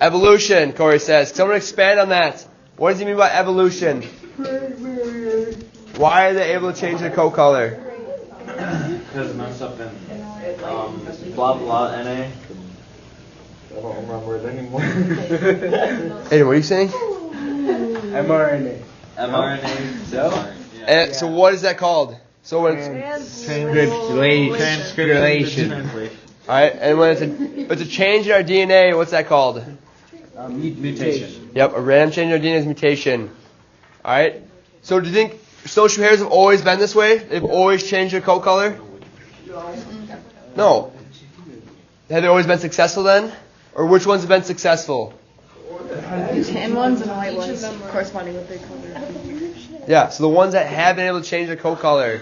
Evolution, Corey says. Can someone expand on that? What does he mean by evolution? Why are they able to change their coat color? Because it messed up in blah blah NA. I don't remember it anymore. Hey, what are you saying? mRNA. And so what is that called? So when it's Translation. all right, and when it's a change in our DNA, what's that called? Mutation. Yep, a random change in our DNA is mutation. All right. So do you think snowshoe hares have always been this way? They've always changed their coat color? No. Have they always been successful then? Or which ones have been successful? The tan ones and the white ones corresponding with their color. Yeah, so the ones that have been able to change their coat color.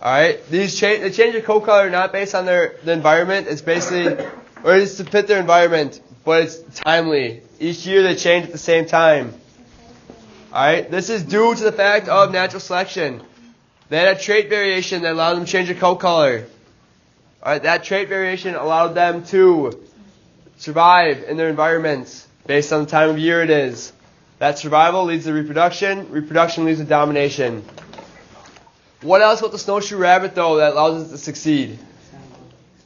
Alright? They change their coat color not based on the environment. It's basically, or it's to fit their environment, but it's timely. Each year they change at the same time. Alright? This is due to the fact of natural selection. They had a trait variation that allowed them to change their coat color. Alright, that trait variation allowed them to survive in their environments based on the time of year it is. That survival leads to reproduction. Reproduction leads to domination. What else about the snowshoe rabbit, though, that allows it to succeed?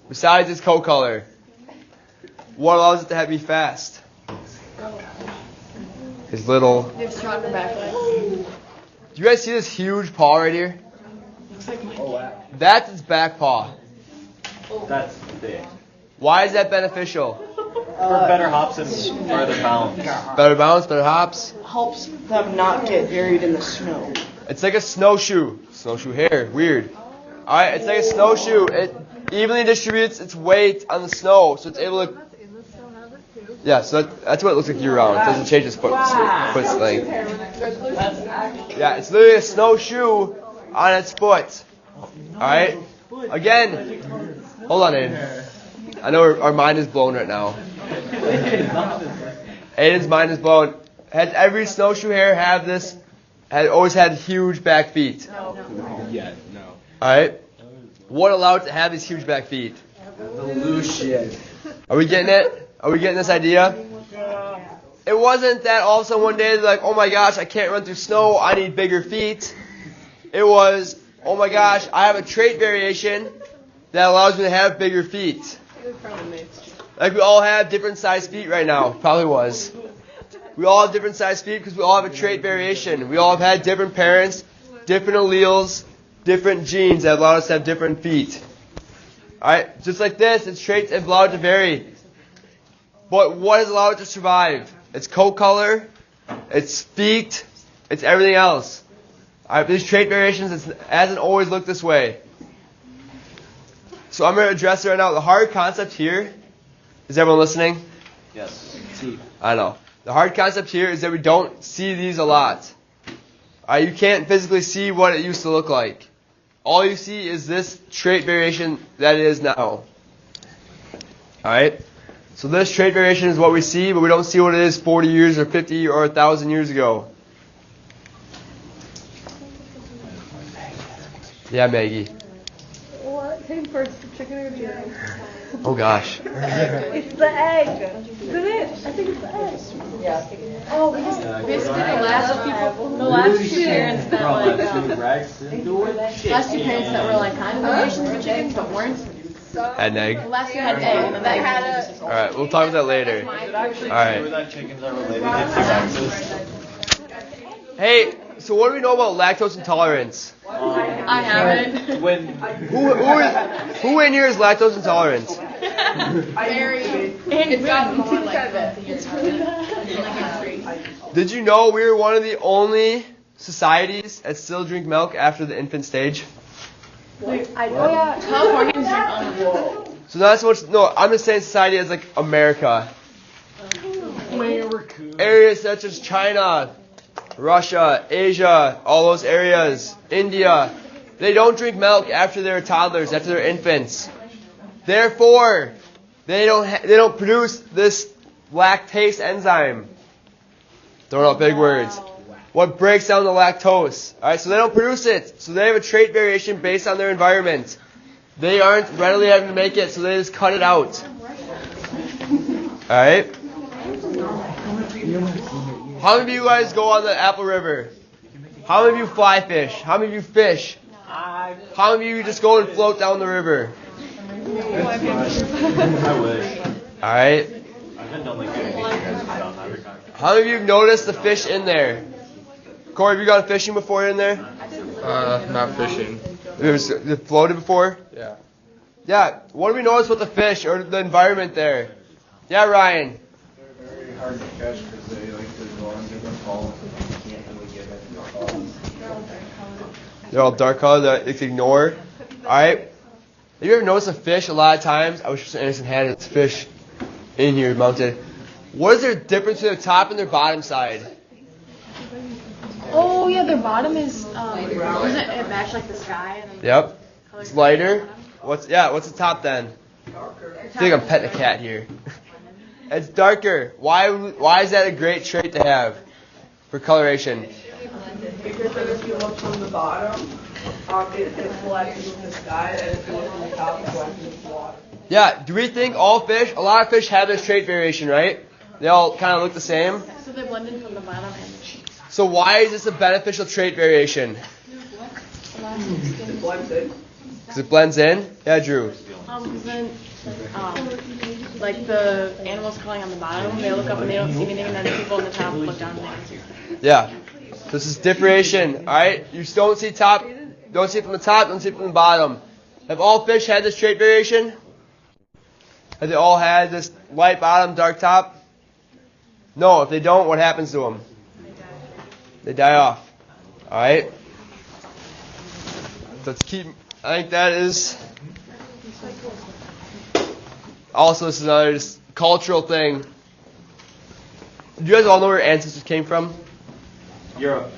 Besides its coat color. What allows it to be fast? His little... They have stronger back legs. Do you guys see this huge paw right here? Oh wow. That's its back paw. That's big. Why is that beneficial? For better hops and further bounce. Better balance, better hops. Helps them not get buried in the snow. It's like a snowshoe. Snowshoe hare. Weird. Alright, it's like a snowshoe. It evenly distributes its weight on the snow, so it's able to... Yeah, so that's what it looks like year round. It doesn't change its foot length. Yeah, it's literally a snowshoe on its foot. Alright? Again, hold on, Aiden. I know our mind is blown right now. Aiden's mind is blown. Has every snowshoe hare have this? Had always had huge back feet? No. Alright? What allowed it to have these huge back feet? Evolution. Are we getting it? Are we getting this idea? It wasn't that all of a sudden one day they're like, oh my gosh, I can't run through snow, I need bigger feet. It was, oh my gosh, I have a trait variation that allows me to have bigger feet. Like we all have different size feet right now. Probably was. We all have different size feet because we all have a trait variation. We all have had different parents, different alleles, different genes that allow us to have different feet. Alright, just like this, its traits have allowed it to vary. But what has allowed it to survive? Its coat color, its feet, it's everything else. Alright, these trait variations, it hasn't always looked this way. So I'm going to address it right now. The hard concept here, is everyone listening? Yes. I know. The hard concept here is that we don't see these a lot. You can't physically see what it used to look like. All you see is this trait variation that it is now. Alright? So this trait variation is what we see, but we don't see what it is 40 years or 50 or 1,000 years ago. Yeah, Maggie. What came first, the chicken or the egg? Oh gosh. It's the egg. Isn't it? I think it's the egg. Yeah. Oh, Basically, the last two parents that last two parents that were like kind of variations of chickens but weren't Had an egg. Last year had egg, and then they had a. All right, we'll talk about that later. All right. that chickens are related to Hey, so what do we know about lactose intolerance? I haven't. When Who in here is lactose intolerant? Very. It's gotten more like it's really bad. Did you know we are one of the only societies that still drink milk after the infant stage? Californians drink almond. So not so much. No, I'm just saying society as like America. Areas such as China, Russia, Asia, all those areas, India, they don't drink milk after they're toddlers, after they're infants. Therefore, they don't produce this lactase enzyme. Throwing out big words. What breaks down the lactose? All right, so they don't produce it. So they have a trait variation based on their environment. They aren't readily having to make it, so they just cut it out. All right. How many of you guys go on the Apple River? How many of you fly fish? How many of you fish? How many of you just go and float down the river? I wish. All right. I've been done like getting on that regard. How many of you have noticed the fish in there? Corey, have you gone fishing before in there? Not fishing. It floated before? Yeah. Yeah. What do we notice with the fish or the environment there? Yeah, Ryan. Very hard to catch because they like to go on different colors and you can't really get it. They're all dark colored that you can ignore. Alright? Have you ever noticed a fish a lot of times? I wish Mr. Anderson had its fish in here mounted. What is their difference between their top and their bottom side? Oh yeah, their bottom is doesn't it match like the sky? And Yep. It's lighter. What's the top then? I think I'm petting a cat here. It's darker. Why is that a great trait to have for coloration? Because if you look from the bottom, it's black in the sky, and if you look from the top, it's black in the water. Yeah, do we think all fish, a lot of fish have this trait variation, right? They all kind of look the same. so they blend in from the bottom and So why is this a beneficial trait variation? It blends in. Because it blends in? Yeah, Drew. because then like the animals crawling on the bottom, they look up and they don't see anything, and then the people on the top look down and they see. Yeah. This is differentiation, alright? You don't see top, don't see it from the top, don't see it from the bottom. Have all fish had this trait variation? Have they all had this light bottom, dark top? No, if they don't, what happens to them? They die off. Alright? Let's keep, I think that is, also this is another just cultural thing. Do you guys all know where your ancestors came from? Europe.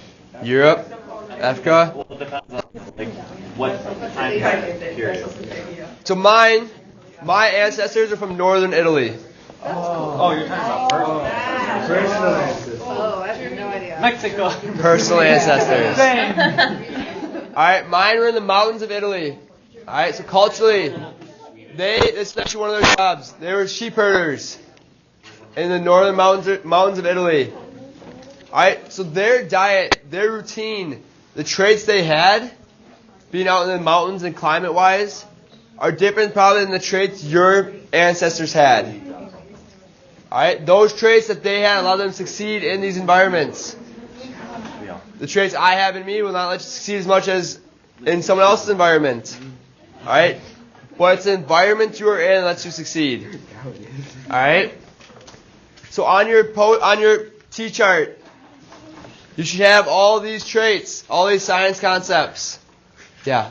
Europe? Africa? Well, it depends on like what time period. So my ancestors are from northern Italy. Oh, you're talking about Personal ancestors. Oh, I have no idea. Mexico. Personal ancestors. Alright, mine were in the mountains of Italy. Alright, so culturally, this is actually one of their jobs. They were sheep herders in the northern mountains of Italy. Alright, so their diet, their routine, the traits they had, being out in the mountains and climate-wise, are different probably than the traits your ancestors had. Alright, those traits that they had allow them to succeed in these environments. The traits I have in me will not let you succeed as much as in someone else's environment. Alright? But it's the environment you are in that lets you succeed. Alright? So on your T-chart, you should have all these traits, all these science concepts. Yeah.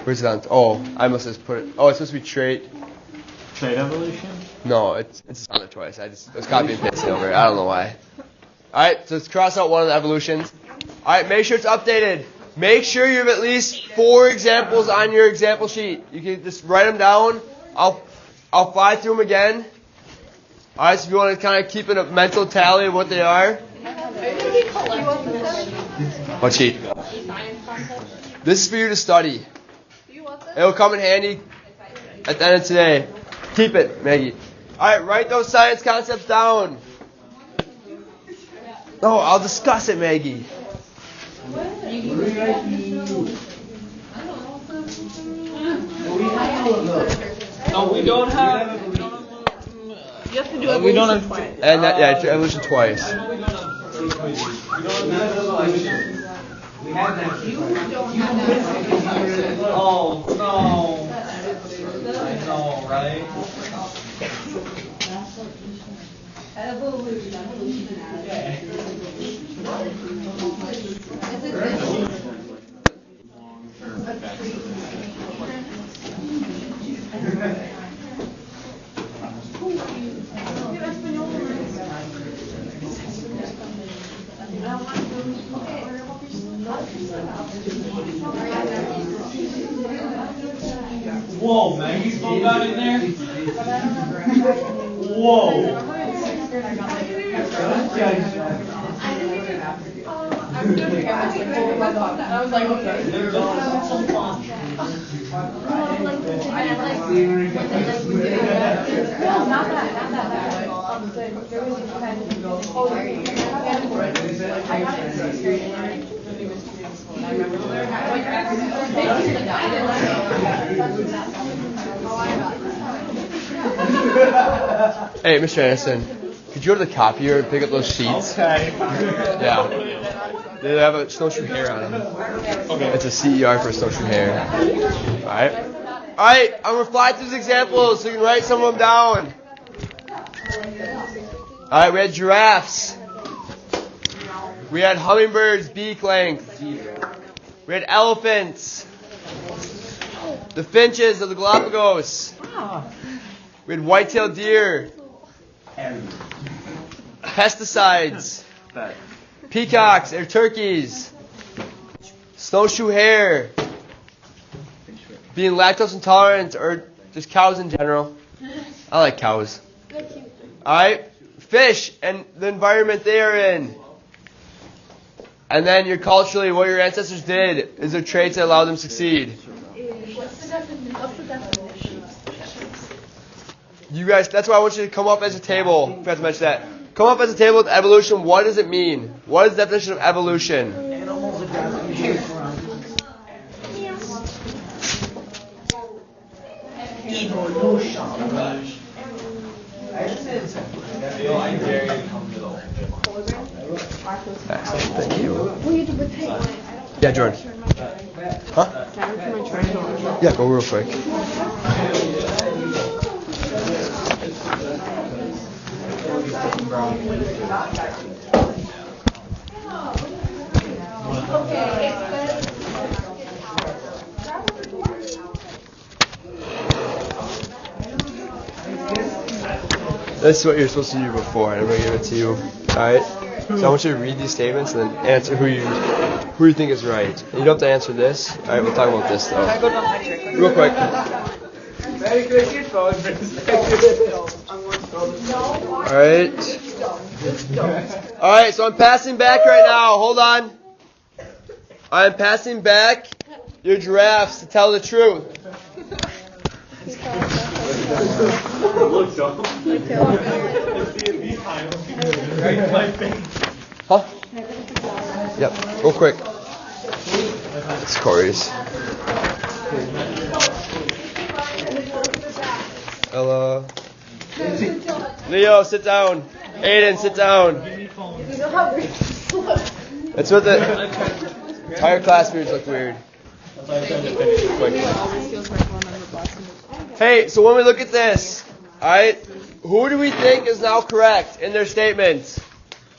Where's it on? Oh, I must have put it. Oh, it's supposed to be trait. Trait evolution? No, it's on it twice. I was copying and pasting over it. I don't know why. Alright, so let's cross out one of the evolutions. Alright, make sure it's updated. Make sure you have at least 4 examples on your example sheet. You can just write them down. I'll fly through them again. Alright, so if you want to kind of keep a mental tally of what they are. What sheet? This is for you to study. It will come in handy at the end of today. Keep it, Maggie. Alright, write those science concepts down. No, I'll discuss it, Maggie. No, we don't have. You have to do evolution twice. And yeah, evolution twice. Oh no! I know, right? Whoa, Maggie's phone got in there? Whoa! I was like, okay. No, not that. There was a kind Hey, Mr. Anderson, could you go to the copier and pick up those sheets? Okay. Yeah. They have a snowshoe hair on them. Okay. It's a CER for snowshoe hair. Alright? Alright, I'm going to fly through these examples so you can write some of them down. Alright, we had giraffes. We had hummingbirds, beak length. We had elephants. The finches of the Galapagos. We had white-tailed deer. Pesticides. Peacocks or turkeys. Snowshoe hare. Being lactose intolerant or just cows in general. I like cows. Alright? Fish and the environment they are in. And then your culturally, what your ancestors did. Is there traits that allow them to succeed? What's the definition? You guys, that's why I want you to come up as a table. I forgot to mention that. Come up as a table with evolution. What does it mean? What is the definition of evolution? Excellent, thank you. Yeah, Jordan. Huh? Yeah, go real quick. This is what you're supposed to do before, and I'm going to give it to you. Alright? So I want you to read these statements and then answer who you think is right. And you don't have to answer this. Alright, we'll talk about this though. Can I go down my trick? Real quick. Very good, your phone. Alright, so I'm passing back right now. Hold on. I'm passing back your giraffes to tell the truth. Huh? Yep, real quick. It's Corey's. Ella. Leo, sit down. Aiden, sit down. That's what the entire class periods look weird. Hey, so when we look at this, alright, who do we think is now correct in their statements?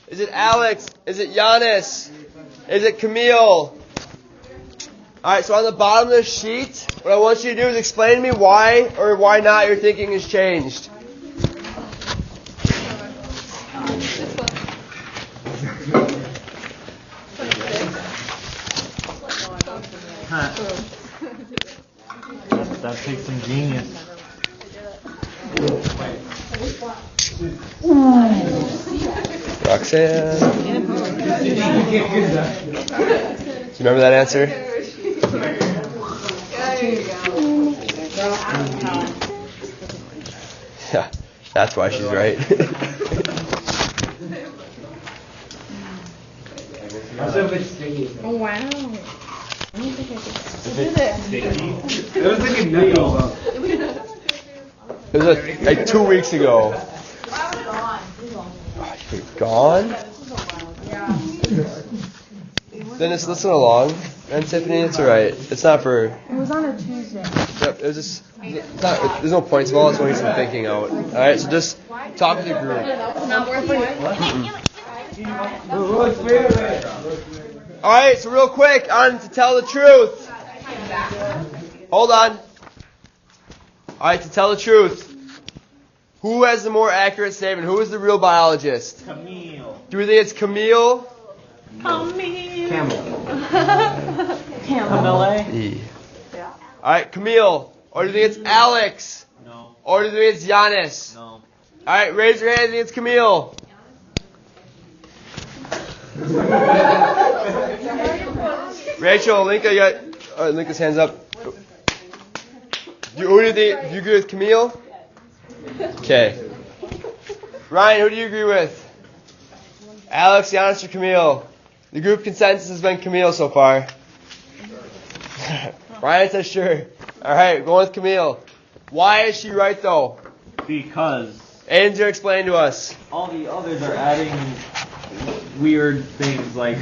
Is it Alex? Is it Giannis? Is it Camille? Alright, so on the bottom of the sheet, what I want you to do is explain to me why or why not your thinking has changed. That takes some genius. Roxanne. Do you remember that answer? Yeah, that's why she's right. Oh, wow. It was like a nutty. It was like 2 weeks ago. You're gone? Then just listen along. And Tiffany, it's alright. It's not for... It was on a Tuesday. Yep, it was just... there's no points involved. It's only some thinking out. Alright, so just talk with your group. It's not worth it. Alright, so real quick, on to tell the truth. Hold on. Alright, to tell the truth. Who has the more accurate statement? Who is the real biologist? Camille. Do we think it's Camille? Camille. E. Alright, Camille. Or do you think it's Alex? No. Or do you think it's Giannis? No. Alright, raise your hand if you think it's Camille. Rachel, Linka, you got... Linka's hands up. Who do you think? Do you agree with Camille? Okay. Ryan, who do you agree with? Alex, Giannis, or Camille? The group consensus has been Camille so far. Ryan says sure. Alright, going with Camille. Why is she right though? Because Aiden's gonna explain to us. all the others are adding weird things like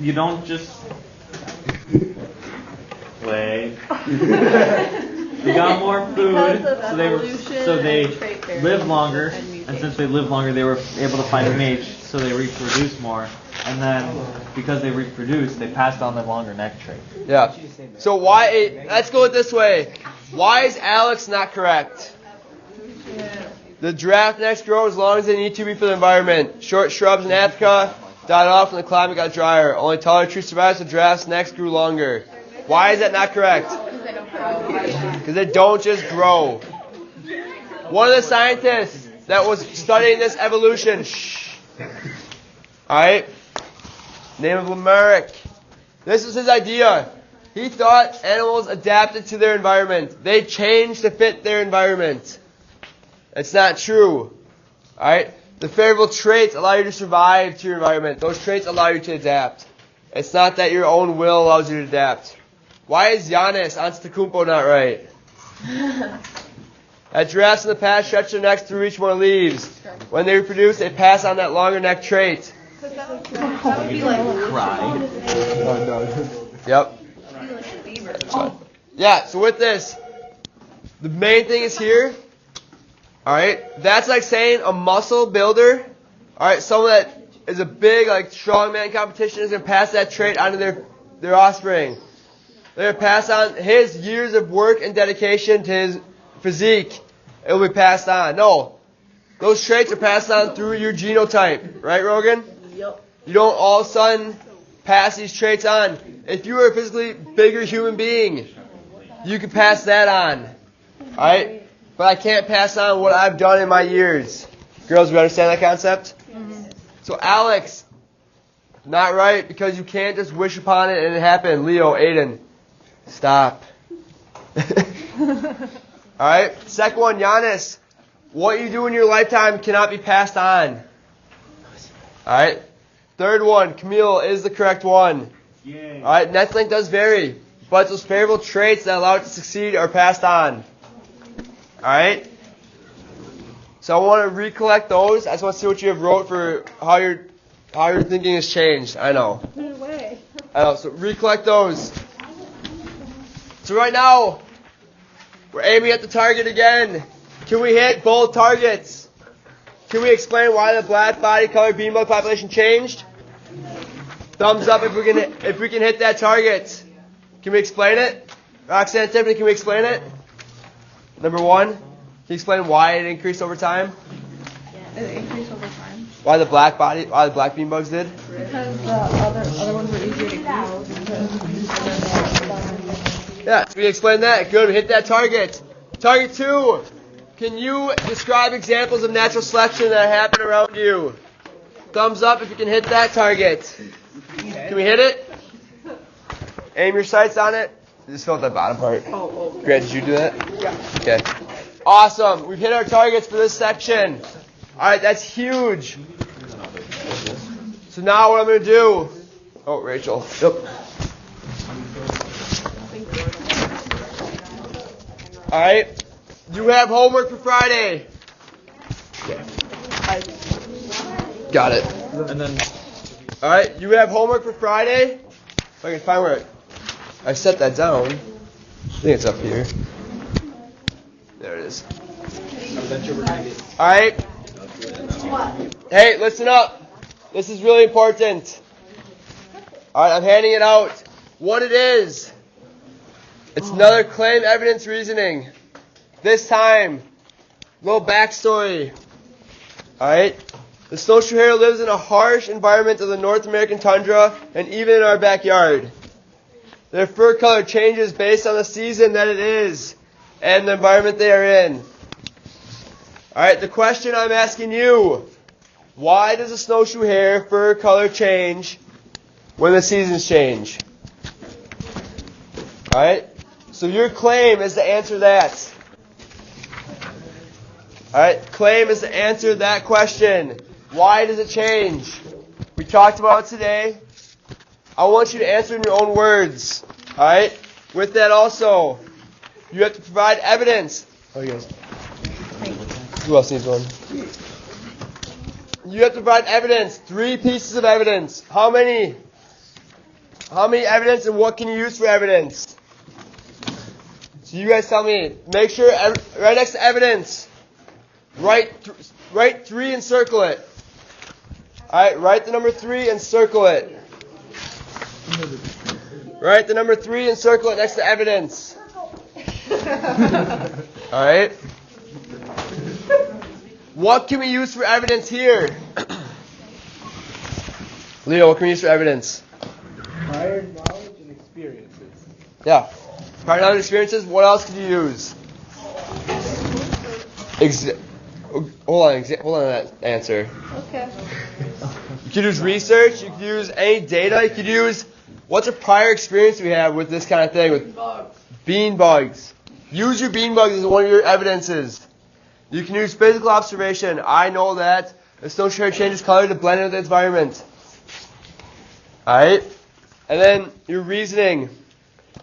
you don't just wait. They got more food, so they live longer, and since they live longer, they were able to find a mate, so they reproduce more. And then because they reproduce, they pass down the longer neck trait. Yeah. So why? Let's go it this way. Why is Alex not correct? The giraffe necks grow as long as they need to be for the environment. Short shrubs in Africa died off when the climate got drier. Only taller trees survived, so giraffes' necks grew longer. Why is that not correct? Because they don't just grow. One of the scientists that was studying this evolution, alright, name of Lamerick. This was his idea. He thought animals adapted to their environment. They changed to fit their environment. It's not true. Alright? The favorable traits allow you to survive to your environment. Those traits allow you to adapt. It's not that your own will allows you to adapt. Why is Giannis Antetokounmpo not right? As giraffes in the past stretch their necks to reach more leaves. When they reproduce, they pass on that longer neck trait. That would be like Cry. Yep. Yeah, so with this, the main thing is here. Alright, that's like saying a muscle builder, alright, someone that is a big, like, strongman competition is going to pass that trait onto their offspring. They're going to pass on his years of work and dedication to his physique. It will be passed on. No. Those traits are passed on through your genotype. Right, Rogan? Yep. You don't all of a sudden pass these traits on. If you were a physically bigger human being, you can pass that on. Alright? But I can't pass on what I've done in my years. Girls, you understand that concept? Mm-hmm. So Alex, not right, because you can't just wish upon it and it happen. Leo, Aiden, stop. Alright? Second one, Giannis. What you do in your lifetime cannot be passed on. Alright? Third one, Camille is the correct one. Alright? Next link does vary, but those favorable traits that allow it to succeed are passed on. Alright? So I want to recollect those. I just want to see what you have wrote for how your thinking has changed. I know. I know. So recollect those. So right now, we're aiming at the target again. Can we hit both targets? Can we explain why the black body color beanbug population changed? Thumbs up if we can hit that target. Can we explain it? Roxanne and Tiffany, can we explain it? Number one, can you explain why it increased over time? It increased over time. Why the black beanbugs did? Because the other ones were easier to grow. Yeah, so we explain that. Good, we hit that target. Target 2. Can you describe examples of natural selection that happen around you? Thumbs up if you can hit that target. Can we hit it? Aim your sights on it. Just fill out that bottom part. Grant, did you do that? Yeah. Okay. Awesome. We've hit our targets for this section. Alright, that's huge. So now what I'm going to do... Oh, Rachel. Yep. Alright. You have homework for Friday. Got it. And then All right, you have homework for Friday. If I can find where I set that down. I think it's up here. There it is. All right. Hey, listen up. This is really important. All right, I'm handing it out. What it is. It's another claim evidence reasoning. This time, little backstory. All right. The snowshoe hare lives in a harsh environment of the North American tundra and even in our backyard. Their fur color changes based on the season that it is and the environment they are in. Alright, the question I'm asking you, why does a snowshoe hare fur color change when the seasons change? Alright, so your claim is to answer that. Alright, claim is to answer that question. Why does it change? We talked about it today. I want you to answer in your own words. Alright? With that also, you have to provide evidence. Oh, you guys. Who else needs one? You have to provide evidence. 3 pieces of evidence. How many? How many evidence and what can you use for evidence? So you guys tell me. Make sure, right next to evidence, write 3 and circle it. Alright, write the number 3 and circle it. Write the number 3 and circle it next to evidence. Alright? What can we use for evidence here? Leo, what can we use for evidence? Prior knowledge and experiences. Yeah. Prior knowledge and experiences, what else could you use? Hold on that answer. Okay. You could use research, you could use any data, you could use what's a prior experience we have with this kind of thing, with bean bugs. Use your bean bugs as one of your evidences. You can use physical observation. I know that the snowshoe hare changes color to blend in with the environment. Alright? And then your reasoning.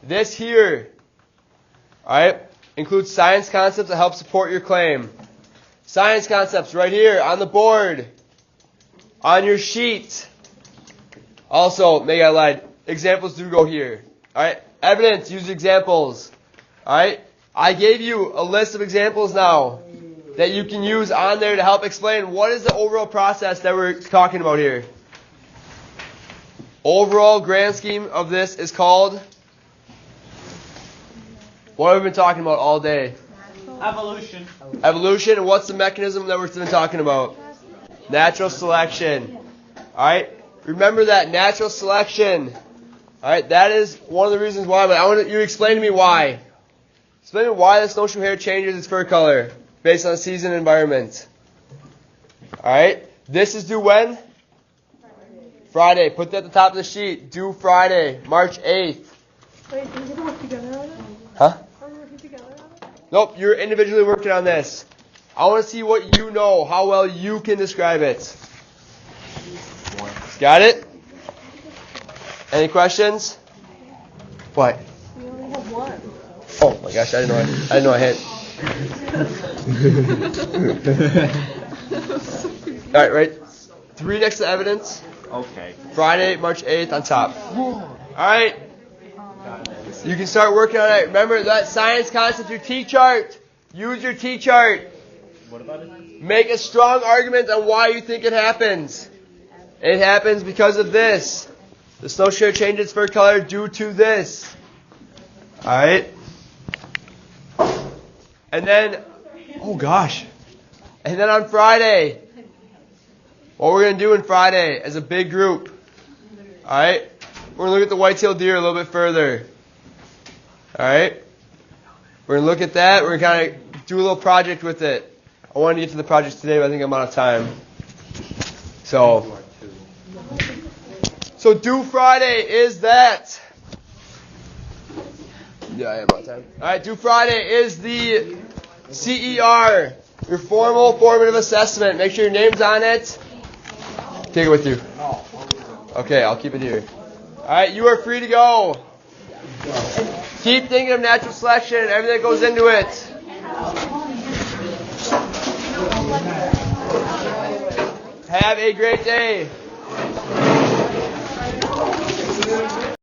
This here, alright, includes science concepts that help support your claim. Science concepts right here on the board. On your sheet. Also, maybe I lied. Examples do go here. Alright? Evidence, use examples. Alright? I gave you a list of examples now that you can use on there to help explain what is the overall process that we're talking about here. Overall grand scheme of this is called, what have we been talking about all day? evolution. Evolution, and what's the mechanism that we've been talking about? Natural selection. Alright? Remember that, natural selection. Alright, that is one of the reasons why, but I want you to explain to me why. Explain to me why the snowshoe hare changes its fur color based on the season and environment. Alright? This is due when? Friday. Put that at the top of the sheet. Due Friday, March 8th. Wait, are we going to work together on it? Huh? Are we working together on it? Nope, you're individually working on this. I want to see what you know, how well you can describe it. Got it? Any questions? What? We only have one. Oh my gosh, I didn't know I hit. Alright, right? 3 next to evidence. Okay. Friday, March 8th on top. Alright. You can start working on it. Remember that science concept, your T-chart. Use your T-chart. What about it? Make a strong argument on why you think it happens. It happens because of this. The snowshoe hare changes its fur color due to this. Alright? And then, oh gosh. And then on Friday, what we're going to do on Friday as a big group. Alright? We're going to look at the white-tailed deer a little bit further. Alright? We're going to look at that. We're going to kind of do a little project with it. I wanted to get to the project today, but I think I'm out of time. So due Friday is that. Yeah, I am out of time. Alright, due Friday is the CER, your formal formative assessment. Make sure your name's on it. Take it with you. Okay, I'll keep it here. Alright, you are free to go. Keep thinking of natural selection and everything that goes into it. Have a great day.